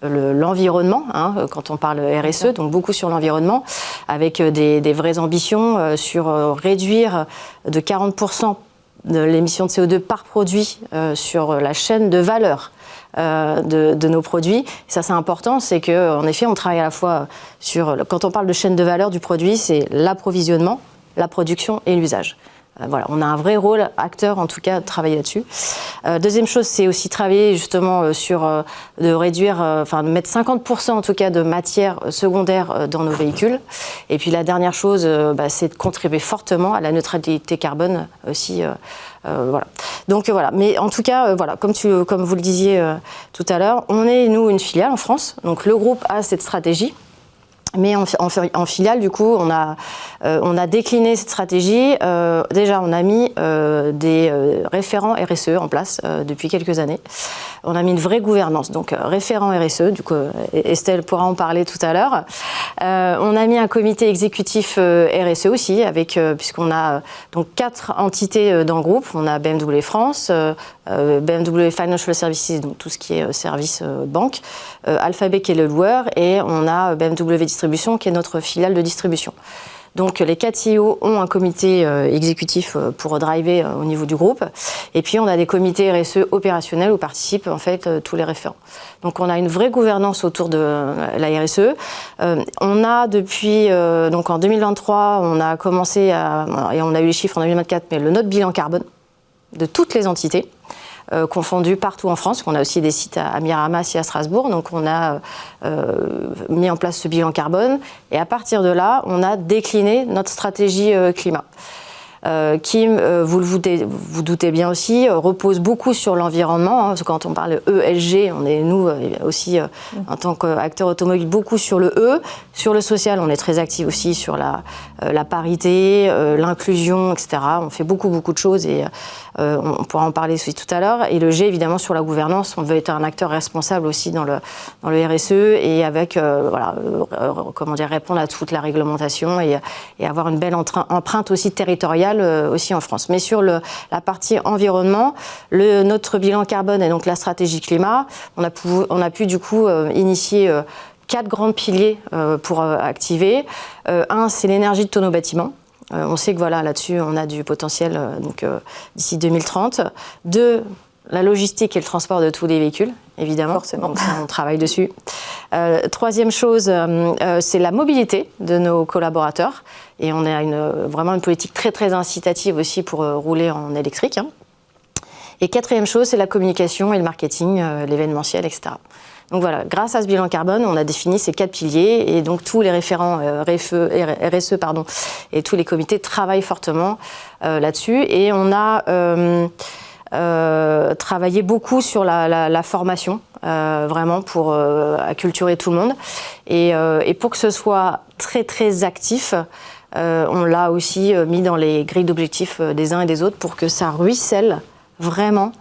l'environnement, hein, quand on parle RSE, donc beaucoup sur l'environnement, avec des vraies ambitions sur réduire de 40% de l'émission de CO2 par produit sur la chaîne de valeur de nos produits. Et ça, c'est important, c'est qu'en effet, on travaille à la fois sur, quand on parle de chaîne de valeur du produit, c'est l'approvisionnement, la production et l'usage. Voilà, on a un vrai rôle, acteur en tout cas, de travailler là-dessus. Deuxième chose, c'est aussi travailler justement sur de réduire, de mettre 50% en tout cas de matières secondaires dans nos véhicules. Et puis la dernière chose, c'est de contribuer fortement à la neutralité carbone aussi. Voilà. Donc voilà, mais en tout cas, voilà, comme vous le disiez tout à l'heure, on est nous une filiale en France. Donc le groupe a cette stratégie. Mais en filiale, du coup, on a décliné cette stratégie. Déjà, on a mis des référents RSE en place depuis quelques années. On a mis une vraie gouvernance, donc référent RSE. Du coup, Estelle pourra en parler tout à l'heure. On a mis un comité exécutif RSE aussi, puisqu'on a donc 4 entités dans le groupe. On a BMW France, BMW Financial Services, donc tout ce qui est service banque, Alphabet qui est le loueur, et on a BMW Distribution qui est notre filiale de distribution. Donc les 4 CEO ont un comité exécutif pour driver au niveau du groupe. Et puis on a des comités RSE opérationnels où participent en fait tous les référents. Donc on a une vraie gouvernance autour de la RSE. On a depuis, donc en 2023, on a commencé et on a eu les chiffres en 2024, mais notre bilan carbone de toutes les entités. Confondus partout en France. On a aussi des sites à Miramas et à Strasbourg. Donc on a mis en place ce bilan carbone. Et à partir de là, on a décliné notre stratégie climat. qui, vous doutez bien aussi, repose beaucoup sur l'environnement. Hein, parce que quand on parle ESG, on est, nous, aussi, en tant qu'acteur automobile, beaucoup sur le E. Sur le social, on est très actif aussi sur la parité, l'inclusion, etc. On fait beaucoup de choses et on pourra en parler aussi tout à l'heure. Et le G, évidemment, sur la gouvernance, on veut être un acteur responsable aussi dans le RSE et avec, comment dire, répondre à toute la réglementation et avoir une belle empreinte aussi territoriale aussi en France. Mais sur la partie environnement, notre bilan carbone et donc la stratégie climat, on a pu du coup initier 4 grands piliers pour activer. Un, c'est l'énergie de tous nos bâtiments. On sait que voilà, là-dessus, on a du potentiel d'ici 2030. 2, la logistique et le transport de tous les véhicules, évidemment. Forcément. Donc, on travaille dessus. 3e chose, c'est la mobilité de nos collaborateurs. Et on a vraiment une politique très incitative aussi pour rouler en électrique. Hein. Et 4e chose, c'est la communication et le marketing, l'événementiel, etc. Donc voilà, grâce à ce bilan carbone, on a défini ces 4 piliers et donc tous les référents RSE et tous les comités travaillent fortement là-dessus. Et on a travaillé beaucoup sur la formation, vraiment pour acculturer tout le monde. Et pour que ce soit très actif, on l'a aussi mis dans les grilles d'objectifs des uns et des autres pour que ça ruisselle vraiment.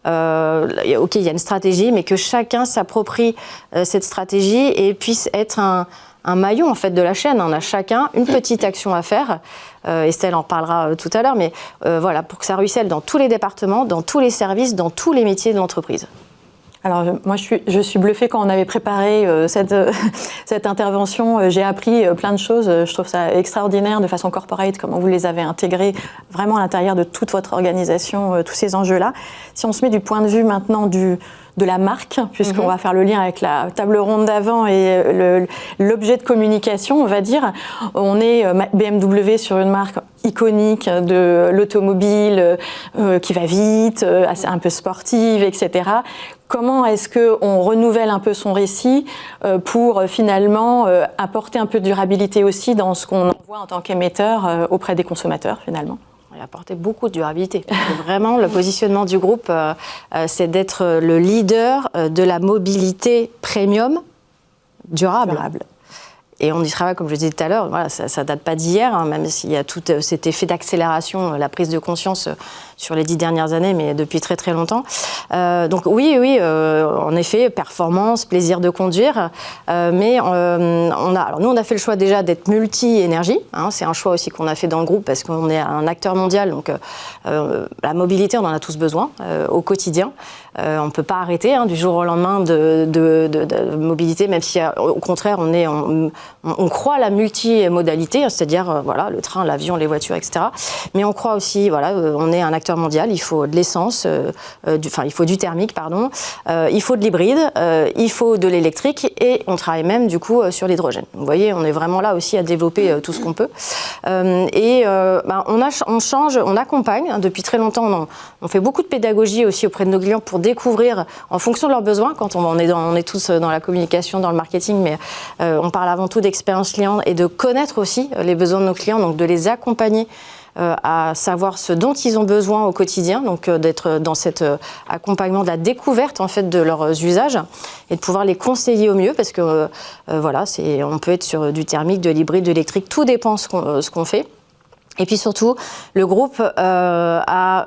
Ok, il y a une stratégie, mais que chacun s'approprie cette stratégie et puisse être un maillon en fait de la chaîne. On a chacun une petite action à faire. Estelle en parlera tout à l'heure, mais voilà, pour que ça ruisselle dans tous les départements, dans tous les services, dans tous les métiers de l'entreprise. Alors moi je suis bluffée quand on avait préparé cette intervention, j'ai appris plein de choses, je trouve ça extraordinaire de façon corporate, comment vous les avez intégrés vraiment à l'intérieur de toute votre organisation, tous ces enjeux-là. Si on se met du point de vue maintenant de la marque, puisqu'on va faire le lien avec la table ronde d'avant et l'objet de communication, on va dire, on est BMW sur une marque iconique de l'automobile qui va vite, un peu sportive, etc. Comment est-ce qu'on renouvelle un peu son récit pour finalement apporter un peu de durabilité aussi dans ce qu'on envoie en tant qu'émetteur auprès des consommateurs finalement? Il a apporté beaucoup de durabilité. Vraiment, le positionnement du groupe, c'est d'être le leader de la mobilité premium durable. Et on y travaille, comme je le disais tout à l'heure, voilà, ça date pas d'hier, hein, même s'il y a tout cet effet d'accélération, la prise de conscience sur les 10 dernières années, mais depuis très longtemps. Donc oui, en effet, performance, plaisir de conduire, mais alors nous on a fait le choix déjà d'être multi-énergie, hein, c'est un choix aussi qu'on a fait dans le groupe parce qu'on est un acteur mondial, donc la mobilité on en a tous besoin au quotidien. On ne peut pas arrêter du jour au lendemain de mobilité, même si au contraire on croit à la multimodalité, c'est-à-dire voilà, le train, l'avion, les voitures, etc. Mais on croit aussi, voilà, on est un acteur mondial, il faut de l'essence, il faut du thermique, pardon, il faut de l'hybride, il faut de l'électrique et on travaille même du coup sur l'hydrogène. Vous voyez, on est vraiment là aussi à développer tout ce qu'on peut. On change, on accompagne, depuis très longtemps, on fait beaucoup de pédagogie aussi auprès de nos clients pour découvrir en fonction de leurs besoins, quand on est tous dans la communication, dans le marketing, mais on parle avant tout d'expérience client et de connaître aussi les besoins de nos clients, donc de les accompagner à savoir ce dont ils ont besoin au quotidien, donc d'être dans cet accompagnement de la découverte en fait de leurs usages et de pouvoir les conseiller au mieux parce que voilà, on peut être sur du thermique, de l'hybride, de l'électrique, tout dépend ce qu'on fait. Et puis surtout, le groupe a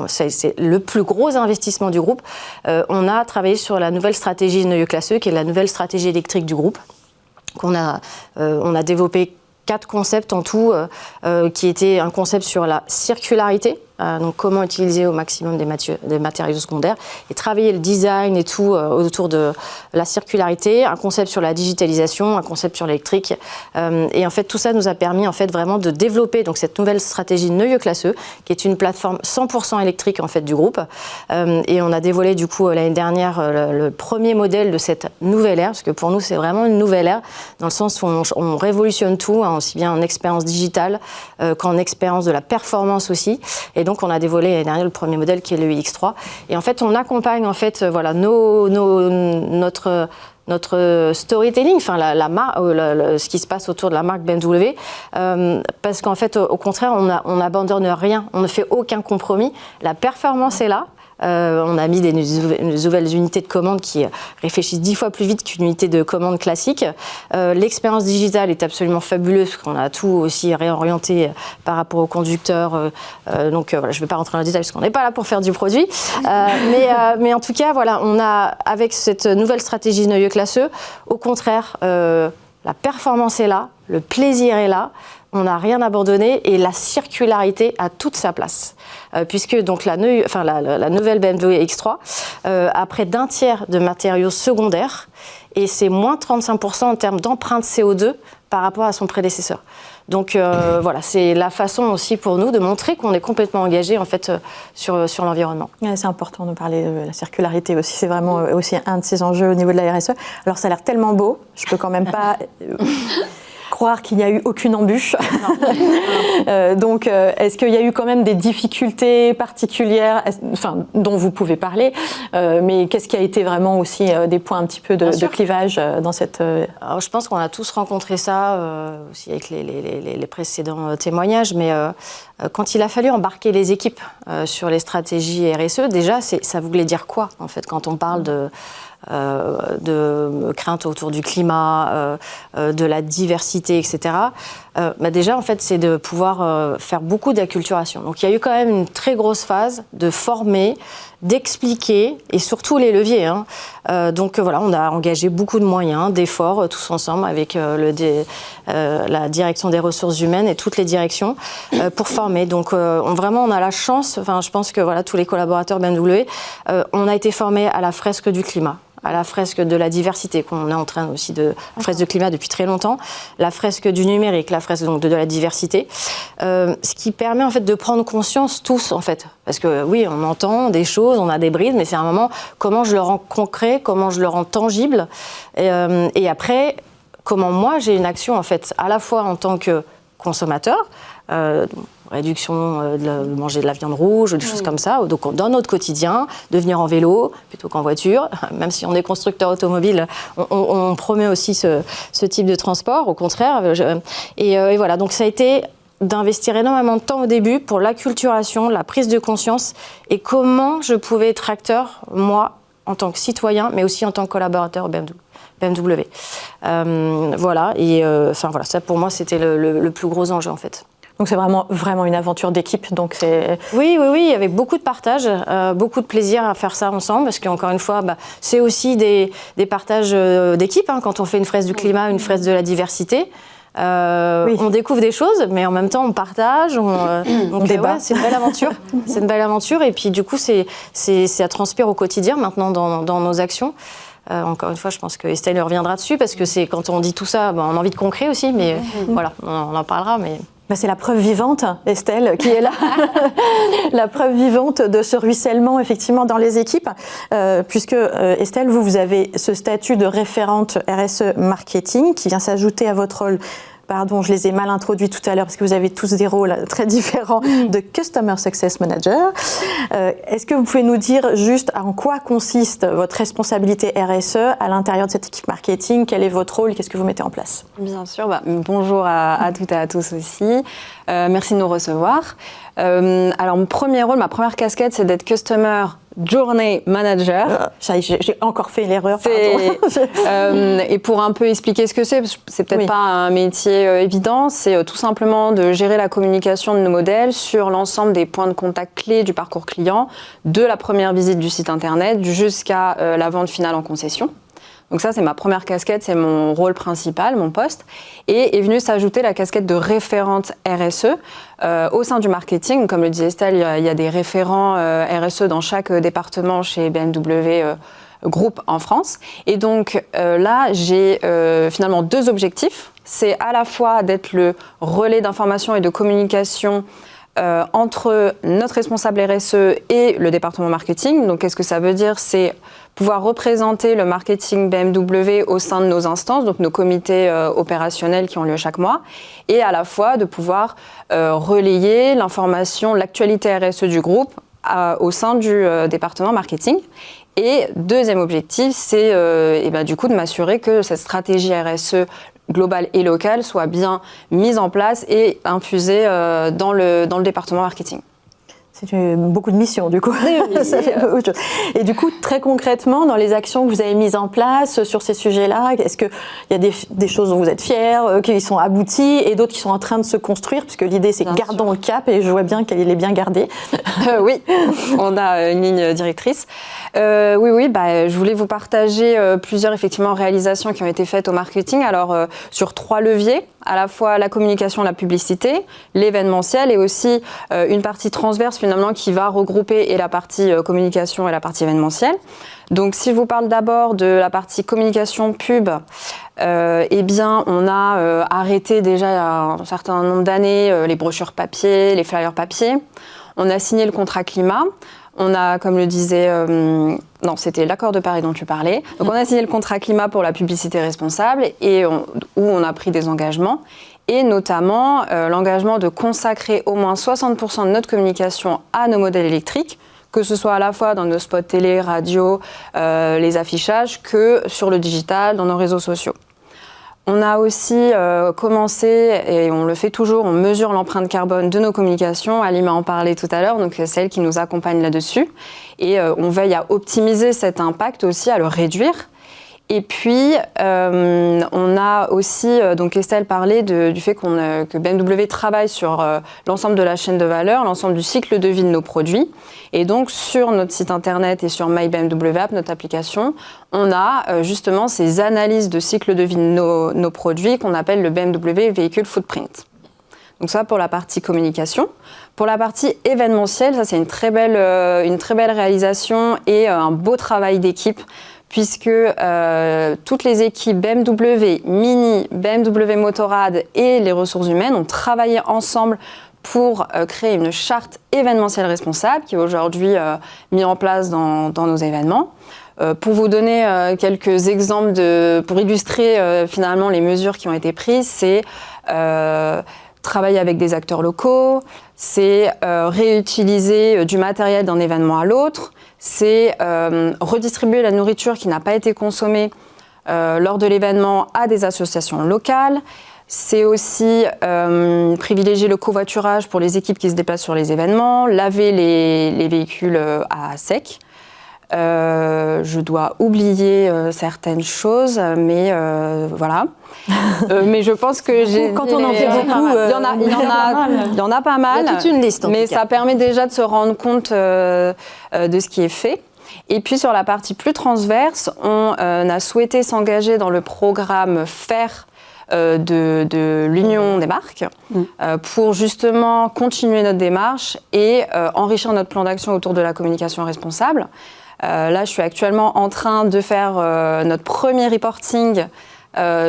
c'est le plus gros investissement du groupe. On a travaillé sur la nouvelle stratégie Neue Klasse, qui est la nouvelle stratégie électrique du groupe. On a développé 4 concepts en tout, qui étaient un concept sur la circularité, donc comment utiliser au maximum des matériaux secondaires et travailler le design et tout autour de la circularité, un concept sur la digitalisation, un concept sur l'électrique et en fait tout ça nous a permis en fait vraiment de développer donc cette nouvelle stratégie Neue Klasse qui est une plateforme 100% électrique en fait du groupe et on a dévoilé du coup l'année dernière le premier modèle de cette nouvelle ère parce que pour nous c'est vraiment une nouvelle ère dans le sens où on révolutionne tout, hein, aussi bien en expérience digitale qu'en expérience de la performance aussi. Et donc, on a dévoilé l'année dernière le premier modèle qui est le iX3. Et en fait, on accompagne en fait, voilà, notre notre storytelling, enfin ce qui se passe autour de la marque BMW, parce qu'en fait, au contraire, on n'abandonne rien, on ne fait aucun compromis. La performance est là. On a mis des nouvelles unités de commande qui réfléchissent 10 fois plus vite qu'une unité de commande classique. L'expérience digitale est absolument fabuleuse, parce qu'on a tout aussi réorienté par rapport aux conducteurs. Donc voilà, je ne vais pas rentrer dans le détail, parce qu'on n'est pas là pour faire du produit. Mais en tout cas, voilà, on a, avec cette nouvelle stratégie Neue Klasse, au contraire, la performance est là, le plaisir est là. On n'a rien abandonné et la circularité a toute sa place. Puisque donc la nouvelle BMW X3 a près d'un tiers de matériaux secondaires et c'est moins 35% en termes d'empreinte CO2 par rapport à son prédécesseur. Donc voilà, c'est la façon aussi pour nous de montrer qu'on est complètement engagé en fait sur l'environnement. Ouais, c'est important de parler de la circularité aussi, c'est vraiment aussi un de ces enjeux au niveau de la RSE. Alors ça a l'air tellement beau, je peux quand même pas croire qu'il n'y a eu aucune embûche. Donc, est-ce qu'il y a eu quand même des difficultés particulières, enfin, dont vous pouvez parler, mais qu'est-ce qui a été vraiment aussi des points un petit peu de clivage dans cette... Alors, je pense qu'on a tous rencontré ça, aussi avec les précédents témoignages, mais quand il a fallu embarquer les équipes sur les stratégies RSE, déjà, ça voulait dire quoi, en fait, quand on parle de craintes autour du climat, de la diversité, etc. Déjà, en fait, c'est de pouvoir faire beaucoup d'acculturation. Donc, il y a eu quand même une très grosse phase de former, d'expliquer, et surtout les leviers. Hein. Donc, voilà, on a engagé beaucoup de moyens, d'efforts, tous ensemble, avec la direction des ressources humaines et toutes les directions, pour former. Donc, vraiment, on a la chance, enfin, je pense que voilà, tous les collaborateurs BMW, on a été formés à la fresque du climat, à la fresque de la diversité, qu'on est en train aussi la fresque de climat depuis très longtemps, la fresque du numérique, la fresque donc de la diversité, ce qui permet en fait de prendre conscience tous en fait, parce que oui, on entend des choses, on a des brides, mais c'est un moment comment je le rends concret, comment je le rends tangible, et après comment moi j'ai une action en fait, à la fois en tant que consommateur. Réduction de manger de la viande rouge, des choses comme ça. Donc dans notre quotidien, de venir en vélo plutôt qu'en voiture, même si on est constructeur automobile, on promeut aussi ce type de transport, au contraire. Et voilà, donc ça a été d'investir énormément de temps au début pour l'acculturation, la prise de conscience et comment je pouvais être acteur, moi, en tant que citoyen, mais aussi en tant que collaborateur BMW. Voilà, et enfin voilà, ça pour moi c'était le plus gros enjeu en fait. Donc c'est vraiment une aventure d'équipe. Donc c'est... Oui, il y avait beaucoup de partage, beaucoup de plaisir à faire ça ensemble, parce qu'encore une fois, c'est aussi des partages d'équipe. Hein, quand on fait une fresque du climat, une fresque de la diversité, on découvre des choses, mais en même temps on partage, on débat. Ouais, c'est une belle aventure. C'est une belle aventure, et puis du coup ça transpire au quotidien maintenant dans nos actions. Encore une fois, je pense que Estelle reviendra dessus, parce que c'est quand on dit tout ça, on a envie de concret aussi, mais voilà, on en parlera, mais... C'est la preuve vivante, Estelle, qui est là, la preuve vivante de ce ruissellement, effectivement, dans les équipes, puisque, Estelle, vous avez ce statut de référente RSE marketing qui vient s'ajouter à votre rôle. Pardon, je les ai mal introduits tout à l'heure parce que vous avez tous des rôles très différents de Customer Success Manager. Est-ce que vous pouvez nous dire juste en quoi consiste votre responsabilité RSE à l'intérieur de cette équipe marketing? Quel est votre rôle? Qu'est-ce que vous mettez en place? Bien sûr, bonjour à toutes et à tous aussi. Merci de nous recevoir. Alors, mon premier rôle, ma première casquette, c'est d'être Customer Journey Manager. J'ai encore fait l'erreur. Et pour un peu expliquer ce que c'est peut-être pas un métier évident, c'est tout simplement de gérer la communication de nos modèles sur l'ensemble des points de contact clés du parcours client, de la première visite du site internet jusqu'à la vente finale en concession. Donc ça, c'est ma première casquette, c'est mon rôle principal, mon poste. Et est venue s'ajouter la casquette de référente RSE au sein du marketing. Comme le disait Estelle, il y a des référents RSE dans chaque département chez BMW Group en France. Et donc là, j'ai finalement deux objectifs. C'est à la fois d'être le relais d'information et de communication entre notre responsable RSE et le département marketing. Donc qu'est-ce que ça veut dire? C'est pouvoir représenter le marketing BMW au sein de nos instances, donc nos comités opérationnels qui ont lieu chaque mois, et à la fois de pouvoir relayer l'information, l'actualité RSE du groupe au sein du département marketing. Et deuxième objectif, c'est du coup de m'assurer que cette stratégie RSE globale et locale soit bien mise en place et infusée dans le département marketing. C'est beaucoup de missions, du coup. Oui, ça fait beaucoup de choses. Et du coup, très concrètement, dans les actions que vous avez mises en place sur ces sujets-là, est-ce qu'il y a des choses dont vous êtes fiers, qui sont abouties, et d'autres qui sont en train de se construire, puisque l'idée, c'est gardons le cap, et je vois bien qu'elle est bien gardée. Oui, on a une ligne directrice. Je voulais vous partager plusieurs effectivement réalisations qui ont été faites au marketing. Alors, sur 3 leviers, à la fois la communication, la publicité, l'événementiel et aussi une partie transverse finalement qui va regrouper et la partie communication et la partie événementielle. Donc si je vous parle d'abord de la partie communication pub, on a arrêté déjà il y a un certain nombre d'années les brochures papier, les flyers papier. On a signé le contrat climat. On a, comme le disait, c'était l'accord de Paris dont tu parlais. Donc on a signé le contrat climat pour la publicité responsable où on a pris des engagements. Et notamment l'engagement de consacrer au moins 60% de notre communication à nos modèles électriques, que ce soit à la fois dans nos spots télé, radio, les affichages, que sur le digital, dans nos réseaux sociaux. On a aussi commencé, et on le fait toujours, on mesure l'empreinte carbone de nos communications. Ali m'a en parlé tout à l'heure, donc c'est elle qui nous accompagne là-dessus. Et on veille à optimiser cet impact aussi, à le réduire. Et puis, on a aussi, donc Estelle parlait du fait que BMW travaille sur l'ensemble de la chaîne de valeur, l'ensemble du cycle de vie de nos produits. Et donc, sur notre site internet et sur My BMW App, notre application, on a justement ces analyses de cycle de vie de nos produits qu'on appelle le BMW Vehicle Footprint. Donc ça pour la partie communication. Pour la partie événementielle, ça c'est une très belle réalisation et un beau travail d'équipe, puisque toutes les équipes BMW, Mini, BMW Motorrad et les ressources humaines ont travaillé ensemble pour créer une charte événementielle responsable qui est aujourd'hui mise en place dans nos événements. Pour vous donner quelques exemples, pour illustrer finalement les mesures qui ont été prises, c'est travailler avec des acteurs locaux, c'est réutiliser du matériel d'un événement à l'autre, c'est redistribuer la nourriture qui n'a pas été consommée lors de l'événement à des associations locales. C'est aussi privilégier le covoiturage pour les équipes qui se déplacent sur les événements, laver les véhicules à sec. Je dois oublier certaines choses, mais voilà. Mais je pense que quand on en fait beaucoup, il y en a pas mal. Il y a toute une liste, mais ça permet déjà de se rendre compte de ce qui est fait. Et puis sur la partie plus transverse, on a souhaité s'engager dans le programme FAIR de l'Union des marques pour justement continuer notre démarche et enrichir notre plan d'action autour de la communication responsable. Là, je suis actuellement en train de faire notre premier reporting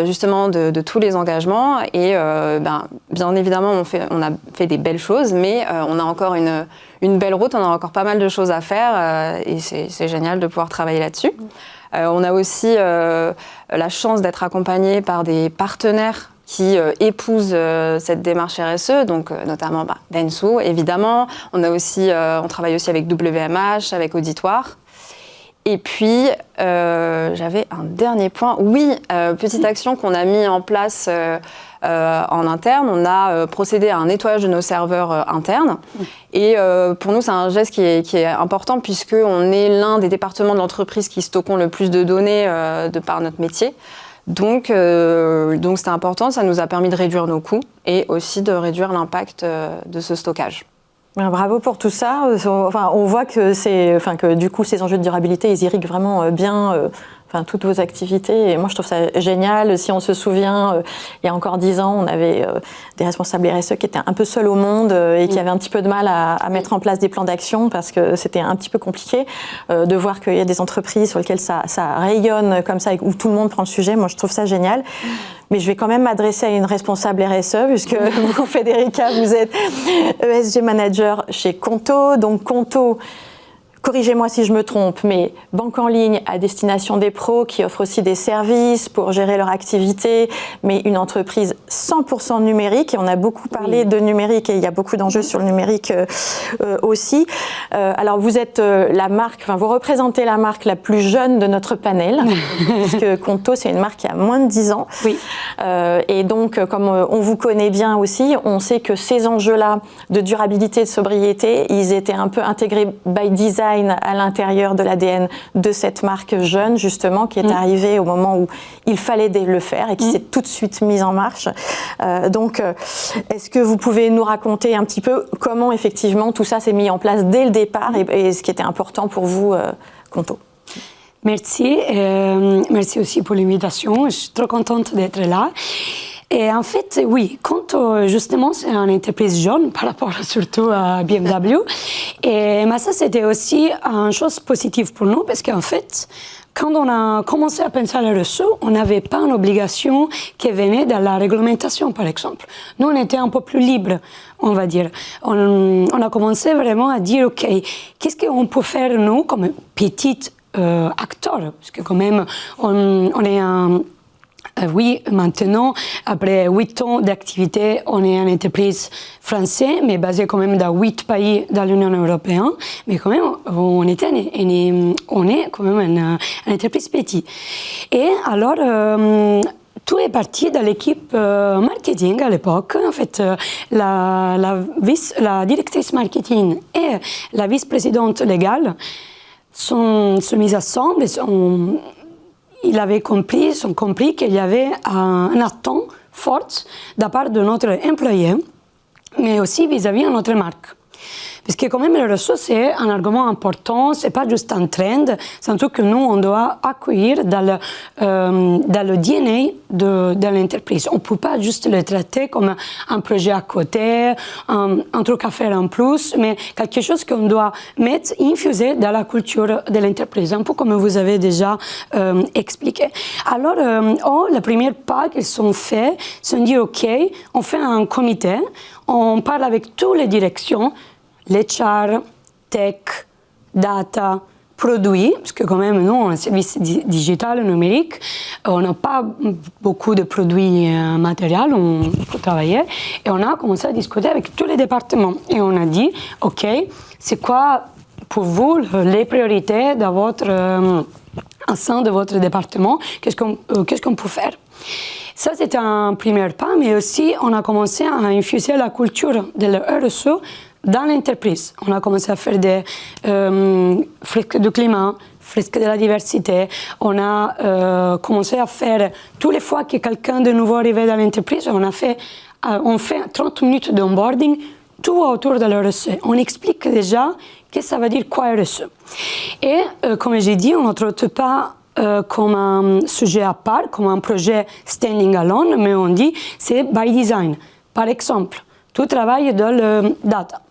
justement de tous les engagements et bien évidemment on a fait des belles choses, mais on a encore une belle route, on a encore pas mal de choses à faire et c'est génial de pouvoir travailler là-dessus. On a aussi la chance d'être accompagné par des partenaires qui épousent cette démarche RSE, donc notamment Denso, évidemment. On travaille aussi avec WMH, avec Auditoire. Et puis, j'avais un dernier point. Oui, petite action qu'on a mis en place en interne. On a procédé à un nettoyage de nos serveurs internes. Et pour nous, c'est un geste qui est important puisqu'on est l'un des départements de l'entreprise qui stockons le plus de données de par notre métier. Donc c'était important. Ça nous a permis de réduire nos coûts et aussi de réduire l'impact de ce stockage. Bravo pour tout ça. Enfin, on voit que du coup, ces enjeux de durabilité, ils irriguent vraiment bien toutes vos activités. Et moi, je trouve ça génial. Si on se souvient, il y a encore 10 ans, on avait des responsables RSE qui étaient un peu seuls au monde et qui avaient un petit peu de mal à mettre en place des plans d'action parce que c'était un petit peu compliqué de voir qu'il y a des entreprises sur lesquelles ça rayonne comme ça et où tout le monde prend le sujet. Moi, je trouve ça génial. Mais je vais quand même m'adresser à une responsable RSE puisque vous, Federica, vous êtes ESG manager chez Conto. Donc Conto, corrigez-moi si je me trompe, mais banque en ligne à destination des pros qui offre aussi des services pour gérer leur activité, mais une entreprise 100% numérique. Et on a beaucoup parlé de numérique et il y a beaucoup d'enjeux sur le numérique aussi. Alors vous êtes la marque, enfin vous représentez la marque la plus jeune de notre panel, puisque Conto c'est une marque qui a moins de 10 ans. Oui. Et donc comme on vous connaît bien aussi, on sait que ces enjeux-là de durabilité, de sobriété, ils étaient un peu intégrés by design à l'intérieur de l'ADN de cette marque jeune, justement, qui est arrivée au moment où il fallait le faire et qui s'est tout de suite mise en marche. Donc, est-ce que vous pouvez nous raconter un petit peu comment, effectivement, tout ça s'est mis en place dès le départ et ce qui était important pour vous, Conto? Merci. Merci aussi pour l'invitation. Je suis trop contente d'être là. Et en fait, oui, Conto, justement, c'est une entreprise jeune par rapport surtout à BMW. Mais ça, c'était aussi une chose positive pour nous parce qu'en fait, quand on a commencé à penser à la RSE, on n'avait pas une obligation qui venait de la réglementation, par exemple. Nous, on était un peu plus libre, on va dire. On a commencé vraiment à dire, OK, qu'est-ce qu'on peut faire, nous, comme petit acteur? Parce que quand même, on est un... Oui, maintenant, après 8 ans d'activité, on est une entreprise française, mais basée quand même dans 8 pays dans l'Union européenne. Mais quand même, on est quand même une entreprise petite. Et alors, tout est parti de l'équipe marketing à l'époque. En fait, la directrice marketing et la vice-présidente légale sont mises ensemble et ils avaient compris qu'il y avait un attente forte de la part de notre employé, mais aussi vis-à-vis de notre marque. Parce que quand même, le réseau, c'est un argument important, c'est pas juste un trend, c'est un truc que nous, on doit accueillir dans le DNA de l'entreprise. On ne peut pas juste le traiter comme un projet à côté, un truc à faire en plus, mais quelque chose qu'on doit mettre, infuser dans la culture de l'entreprise, un peu comme vous avez déjà expliqué. Alors, les premiers pas qu'ils ont faits, c'est de dire, OK, on fait un comité, on parle avec toutes les directions, l'HR, tech, data, produits, parce que quand même, nous, on a un service digital, numérique, on n'a pas beaucoup de produits matériels, on peut travailler, et on a commencé à discuter avec tous les départements. Et on a dit, OK, c'est quoi pour vous les priorités de au sein de votre département, qu'est-ce qu'on peut faire? Ça, c'était un premier pas, mais aussi, on a commencé à infuser la culture de l'RSE dans l'entreprise. On a commencé à faire des fresques du climat, fresques de la diversité. On a commencé à faire, toutes les fois que quelqu'un de nouveau arrivait dans l'entreprise, on fait 30 minutes d'onboarding, tout autour de la RSE. On explique déjà qu'est-ce que ça veut dire quoi RSE. Et comme j'ai dit, on ne traite pas comme un sujet à part, comme un projet standing alone, mais on dit c'est by design. Par exemple, tu travailles dans le data.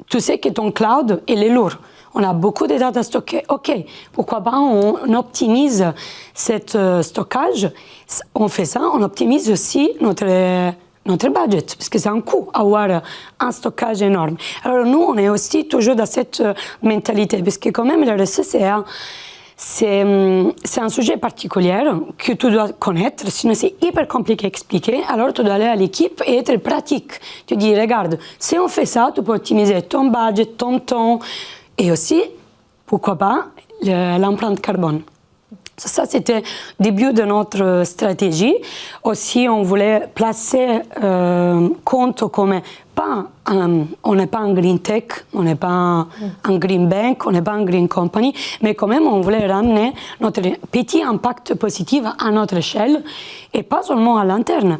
Tu sais que ton cloud, il est lourd. On a beaucoup de data stockées. OK, pourquoi pas on optimise ce stockage. On fait ça, on optimise aussi notre budget, parce que c'est un coût avoir un stockage énorme. Alors nous, on est aussi toujours dans cette mentalité, parce que quand même, le RSE, c'est un sujet particulier que tu dois connaître, sinon c'est hyper compliqué à expliquer. Alors tu dois aller à l'équipe et être pratique. Tu dis, regarde, si on fait ça, tu peux optimiser ton budget, ton temps, et aussi, pourquoi pas, l'empreinte carbone. Ça, c'était le début de notre stratégie. Aussi, on voulait placer Conto comme on n'est pas un green tech, on n'est pas un green bank, on n'est pas un green company, mais quand même, on voulait ramener notre petit impact positif à notre échelle et pas seulement à l'interne.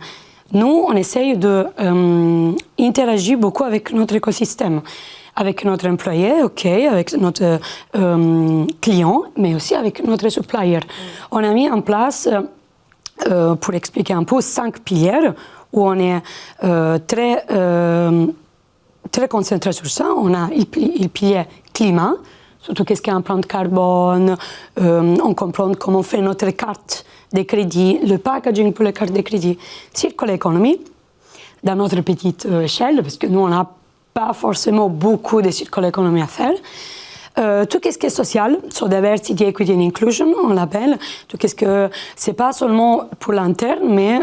Nous, on essaye d'interagir beaucoup avec notre écosystème, avec notre employé, OK, avec notre client, mais aussi avec notre supplier. On a mis en place, pour expliquer un peu, 5 piliers où on est très concentré sur ça. On a le pilier climat, surtout qu'est-ce qu'est l'empreinte carbone, on comprend comment on fait notre carte de crédit, le packaging pour les cartes de crédit, circular economy, dans notre petite échelle, parce que nous, on n'a pas forcément beaucoup de circular economy à faire. tout ce qui est social, so diversity, equity and inclusion, on l'appelle, tout ce que c'est pas seulement pour l'interne, mais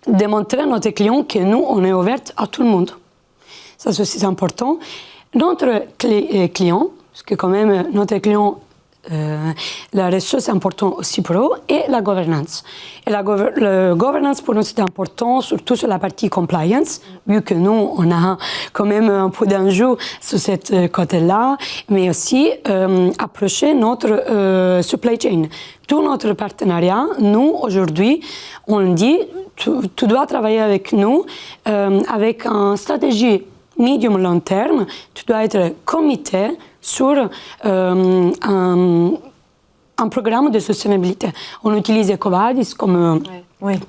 démontrer à notre client que nous, on est ouvert à tout le monde. Ça, c'est aussi important. Notre client, parce que quand même, notre client, la ressource importante aussi pour eux, et la gouvernance. Et la gouvernance pour nous, c'est important, surtout sur la partie compliance, vu que nous, on a quand même un peu d'enjeu sur cette côté-là, mais aussi approcher notre supply chain. Tout notre partenariat, nous, aujourd'hui, on dit, tu dois travailler avec nous avec une stratégie medium-long terme, tu dois être committé sur un programme de sustainabilité. On utilise EcoVadis comme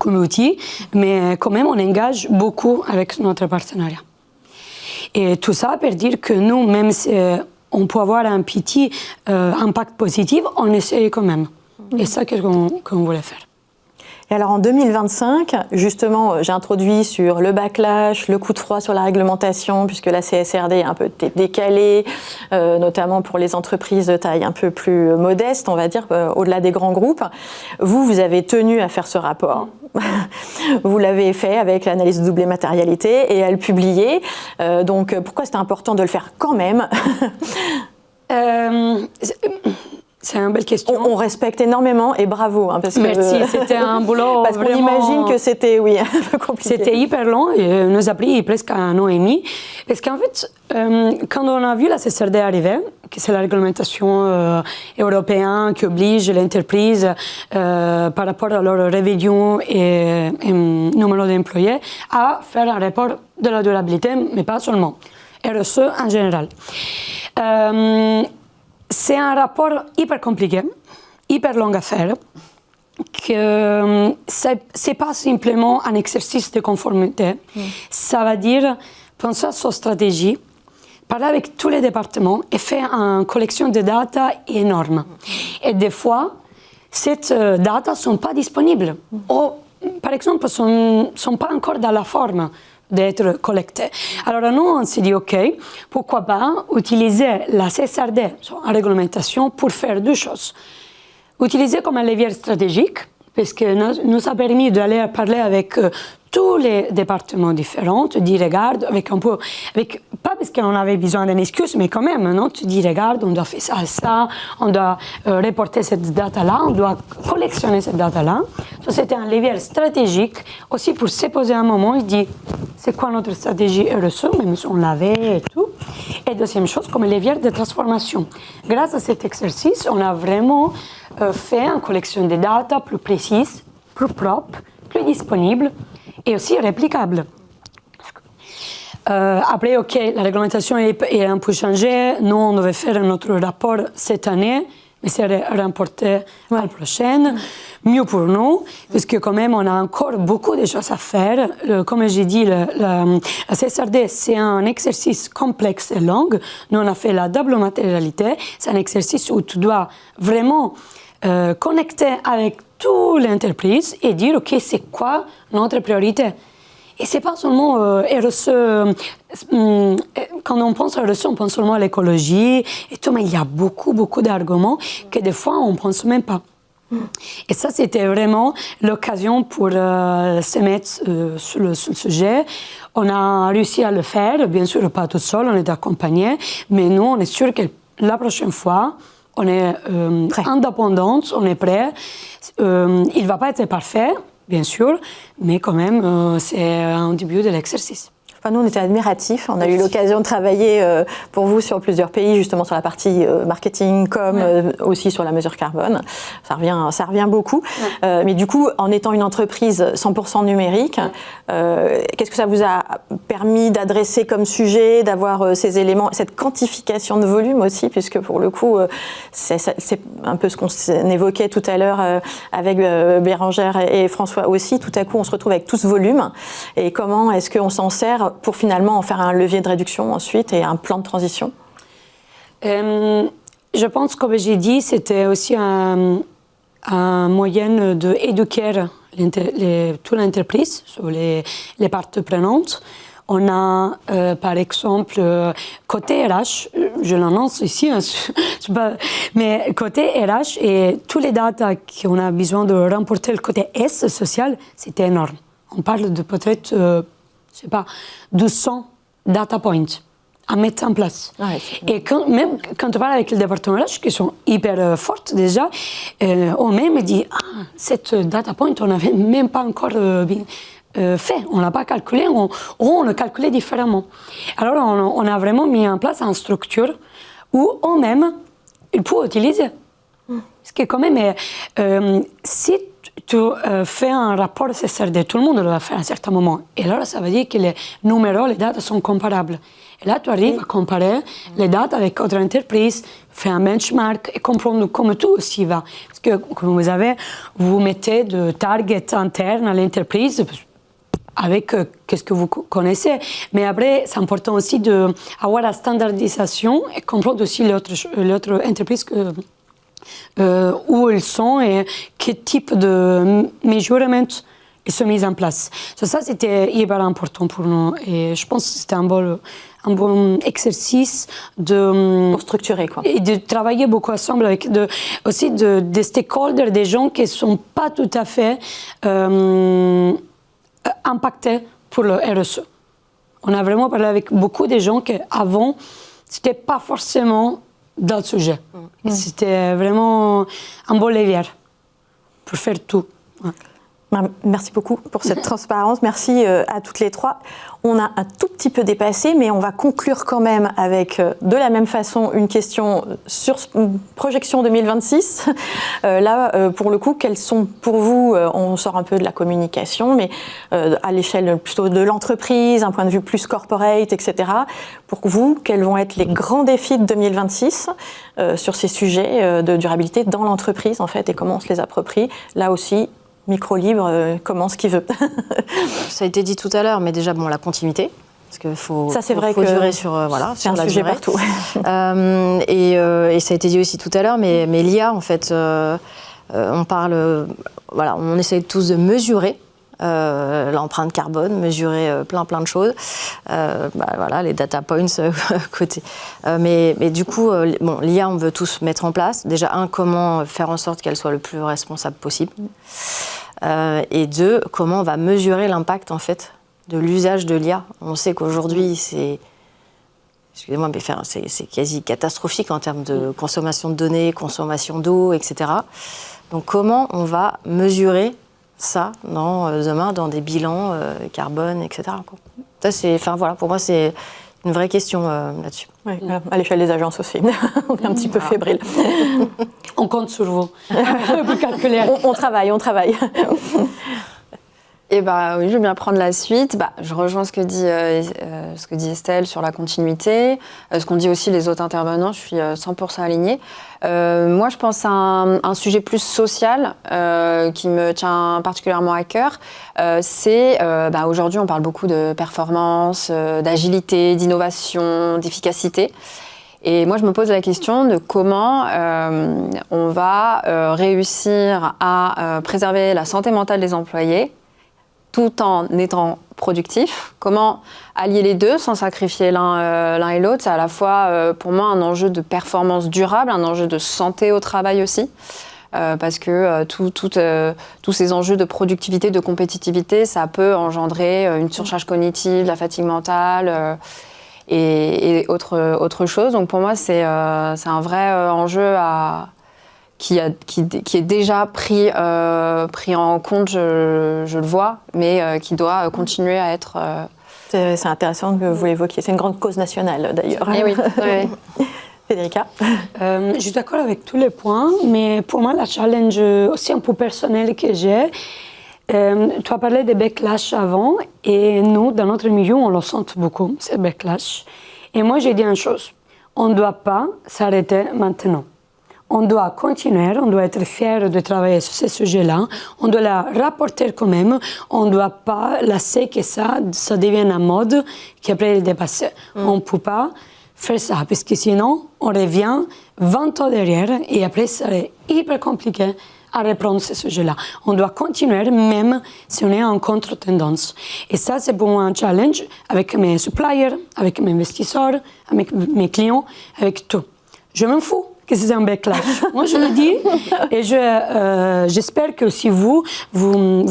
outil, mais quand même on engage beaucoup avec notre partenariat. Et tout ça pour dire que nous, même si on peut avoir un petit impact positif, on essaye quand même. Et c'est ça qu'on voulait faire. Et alors en 2025, justement, j'ai introduit sur le backlash, le coup de froid sur la réglementation, puisque la CSRD est un peu décalée, notamment pour les entreprises de taille un peu plus modeste, on va dire, au-delà des grands groupes. Vous avez tenu à faire ce rapport. Vous l'avez fait avec l'analyse de double matérialité et à le publier. Donc pourquoi c'était important de le faire quand même? C'est une belle question. On respecte énormément et bravo. Parce que, merci, c'était un boulot parce qu'on imagine que c'était, un peu compliqué. C'était hyper long et nous a pris presque 1 an et demi. Parce qu'en fait, quand on a vu la CSRD arriver, que c'est la réglementation européenne qui oblige l'entreprise par rapport à leur revenu et numéro d'employés à faire un rapport de la durabilité, mais pas seulement, RSE en général. C'est un rapport hyper compliqué, hyper long à faire, que c'est pas simplement un exercice de conformité. Ça veut dire penser à sa stratégie, parler avec tous les départements et faire une collection de data énorme. Et des fois, ces data ne sont pas disponibles. Ou, par exemple, ne sont pas encore dans la forme d'être collectés. Alors nous, on s'est dit, OK, pourquoi pas utiliser la CSRD, en réglementation, pour faire deux choses. Utiliser comme un levier stratégique, parce que nous a permis d'aller parler avec tous les départements différents, tu dis, regarde, pas parce qu'on avait besoin d'une excuse, mais quand même, non? Tu dis, regarde, on doit faire ça, on doit reporter cette data-là, on doit collectionner cette data-là. Ça, c'était un levier stratégique, aussi pour se poser un moment, il dit, c'est quoi notre stratégie RSE, même si on l'avait et tout. Et deuxième chose, comme levier de transformation. Grâce à cet exercice, on a vraiment fait une collection de data plus précise, plus propre, plus disponible, et aussi réplicable. Après, OK, la réglementation est un peu changée. Nous, on devait faire notre rapport cette année, mais c'est remporté à la prochaine. Mieux pour nous, parce que quand même, on a encore beaucoup de choses à faire. Comme j'ai dit, la CSRD, c'est un exercice complexe et long. Nous, on a fait la double matérialité. C'est un exercice où tu dois vraiment connecter avec toute l'entreprise et dire, OK, c'est quoi notre priorité? Et c'est pas seulement RSE, quand on pense à RSE, on pense seulement à l'écologie et tout, mais il y a beaucoup d'arguments que des fois, on ne pense même pas. Et ça, c'était vraiment l'occasion pour se mettre sur le sujet. On a réussi à le faire, bien sûr, pas tout seul, on est accompagné, mais nous, on est sûr que la prochaine fois, on est indépendante, on est prêt. Il ne va pas être parfait, bien sûr, mais quand même, c'est un début de l'exercice. Enfin, nous, on était admiratifs. On a eu l'occasion de travailler pour vous sur plusieurs pays, justement sur la partie marketing, aussi sur la mesure carbone. Ça revient beaucoup. Mais du coup, en étant une entreprise 100% numérique, qu'est-ce que ça vous a permis d'adresser comme sujet, d'avoir ces éléments, cette quantification de volume aussi, puisque pour le coup, c'est un peu ce qu'on évoquait tout à l'heure avec Bérangère et François aussi. Tout à coup, on se retrouve avec tout ce volume. Et comment est-ce qu'on s'en sert pour finalement en faire un levier de réduction ensuite et un plan de transition? Je pense, comme j'ai dit, c'était aussi un moyen d'éduquer toute l'entreprise sur les parties prenantes. On a, par exemple, côté RH, je l'annonce ici, hein, mais côté RH et tous les datas qu'on a besoin de remporter le côté S social, c'était énorme. On parle de peut-être, je ne sais pas, 200 data points à mettre en place. Ouais, et même quand on parle avec le département RH, qui sont hyper fortes déjà, on même dit, cette data point, on n'avait même pas encore fait, on ne l'a pas calculé, on le calculait différemment. Alors on a vraiment mis en place une structure où eux-mêmes, ils peuvent utiliser. Ce qui est quand même, si tu fais un rapport CSRD, tout le monde doit faire à un certain moment. Et alors, ça veut dire que les numéros, les dates sont comparables. Et là, tu arrives à comparer les dates avec d'autres entreprises, faire un benchmark et comprendre comment tout aussi va. Parce que, comme vous mettez de targets internes à l'entreprise avec qu'est-ce que vous connaissez. Mais après, c'est important aussi d'avoir la standardisation et comprendre aussi l'autre entreprise où ils sont et quel type de measurement ils sont mis en place. Ça, c'était hyper important pour nous et je pense que c'était un bon exercice pour structurer, quoi. Et de travailler beaucoup ensemble avec aussi des stakeholders, des gens qui ne sont pas tout à fait impactés pour le RSE. On a vraiment parlé avec beaucoup de gens qui avant, ce n'était pas forcément dans le sujet. C'était vraiment un bon levier pour faire tout. Ouais. Merci beaucoup pour cette transparence. Merci à toutes les trois. On a un tout petit peu dépassé, mais on va conclure quand même avec, de la même façon, une question sur projection 2026. Là, pour le coup, quelles sont pour vous, on sort un peu de la communication, mais à l'échelle plutôt de l'entreprise, un point de vue plus corporate, etc. Pour vous, quels vont être les grands défis de 2026 sur ces sujets de durabilité dans l'entreprise, en fait, et comment on se les approprie? Là aussi, micro libre, commence qui veut. Ça a été dit tout à l'heure, mais déjà, la continuité. Parce qu'il faut durer sur, c'est sur un la sujet durée. partout. Et ça a été dit aussi tout à l'heure, mais l'IA, en fait, on parle, on essaye tous de mesurer l'empreinte carbone, mesurer plein de choses. Les data points côté. Mais du coup, l'IA, on veut tous mettre en place. Déjà, comment faire en sorte qu'elle soit le plus responsable possible. Et deux, comment on va mesurer l'impact, en fait, de l'usage de l'IA. On sait qu'aujourd'hui, c'est quasi catastrophique en termes de consommation de données, consommation d'eau, etc. Donc, comment on va mesurer ça demain dans des bilans carbone, etc. quoi. Ça, pour moi, c'est une vraie question là-dessus. Oui, à l'échelle des agences aussi. On est un petit peu fébrile. On compte sur vous pour calculer. On travaille. Et oui, je veux bien prendre la suite. Je rejoins ce que dit Estelle sur la continuité, ce qu'ont dit aussi les autres intervenants. Je suis 100% alignée. Moi, je pense à un sujet plus social qui me tient particulièrement à cœur. C'est aujourd'hui, on parle beaucoup de performance, d'agilité, d'innovation, d'efficacité. Et moi, je me pose la question de comment on va réussir à préserver la santé mentale des employés tout en étant productif. Comment allier les deux sans sacrifier l'un et l'autre? C'est à la fois, pour moi, un enjeu de performance durable, un enjeu de santé au travail aussi. Parce que tous ces enjeux de productivité, de compétitivité, ça peut engendrer une surcharge cognitive, la fatigue mentale et autre chose. Donc pour moi, c'est un vrai enjeu qui est déjà pris en compte, je le vois, mais qui doit continuer à être... C'est intéressant que vous l'évoquiez. C'est une grande cause nationale, d'ailleurs. Eh oui, oui. Federica? Je suis d'accord avec tous les points, mais pour moi, la challenge aussi un peu personnel que j'ai, tu as parlé des backlash avant, et nous, dans notre milieu, on le sent beaucoup, ces backlash. Et moi, j'ai dit une chose, on ne doit pas s'arrêter maintenant. On doit continuer, on doit être fier de travailler sur ces sujets-là, on doit la rapporter quand même, on ne doit pas laisser que ça devienne un mode qui après est dépassé. On ne peut pas faire ça, parce que sinon, on revient 20 ans derrière et après, ça est hyper compliqué à reprendre ce sujet-là. On doit continuer même si on est en contre-tendance. Et ça, c'est pour moi un challenge avec mes suppliers, avec mes investisseurs, avec mes clients, avec tout. Je m'en fous que c'est un backlash. Moi, je le dis et j'espère que si vous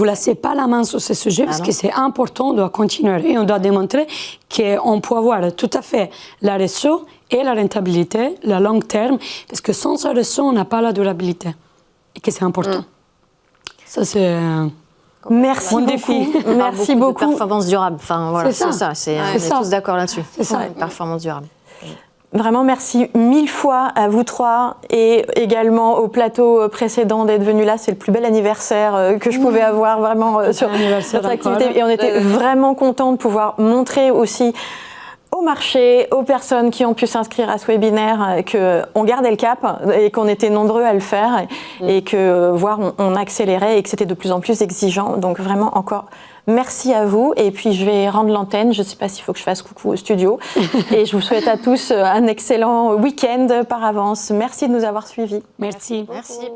laissez pas la main sur ce sujet, parce que c'est important, on doit continuer et on doit démontrer qu'on peut avoir tout à fait la réseau et la rentabilité, la long terme, parce que sans ce réseau, on n'a pas la durabilité. Et que c'est important. Ça, c'est Merci mon beaucoup. défi. Merci beaucoup. De performance durable. Enfin, voilà, C'est ça. on est tous d'accord là-dessus. C'est ça. Performance durable. Vraiment, merci 1000 fois à vous trois et également au plateau précédent d'être venu là. C'est le plus bel anniversaire que je pouvais avoir vraiment sur notre activité. Et on était vraiment contents de pouvoir montrer aussi au marché, aux personnes qui ont pu s'inscrire à ce webinaire, qu'on gardait le cap et qu'on était nombreux à le faire et que, voire, on accélérait et que c'était de plus en plus exigeant. Donc vraiment, encore merci à vous. Et puis, je vais rendre l'antenne. Je ne sais pas s'il faut que je fasse coucou au studio. Et je vous souhaite à tous un excellent week-end par avance. Merci de nous avoir suivis. Merci. Merci.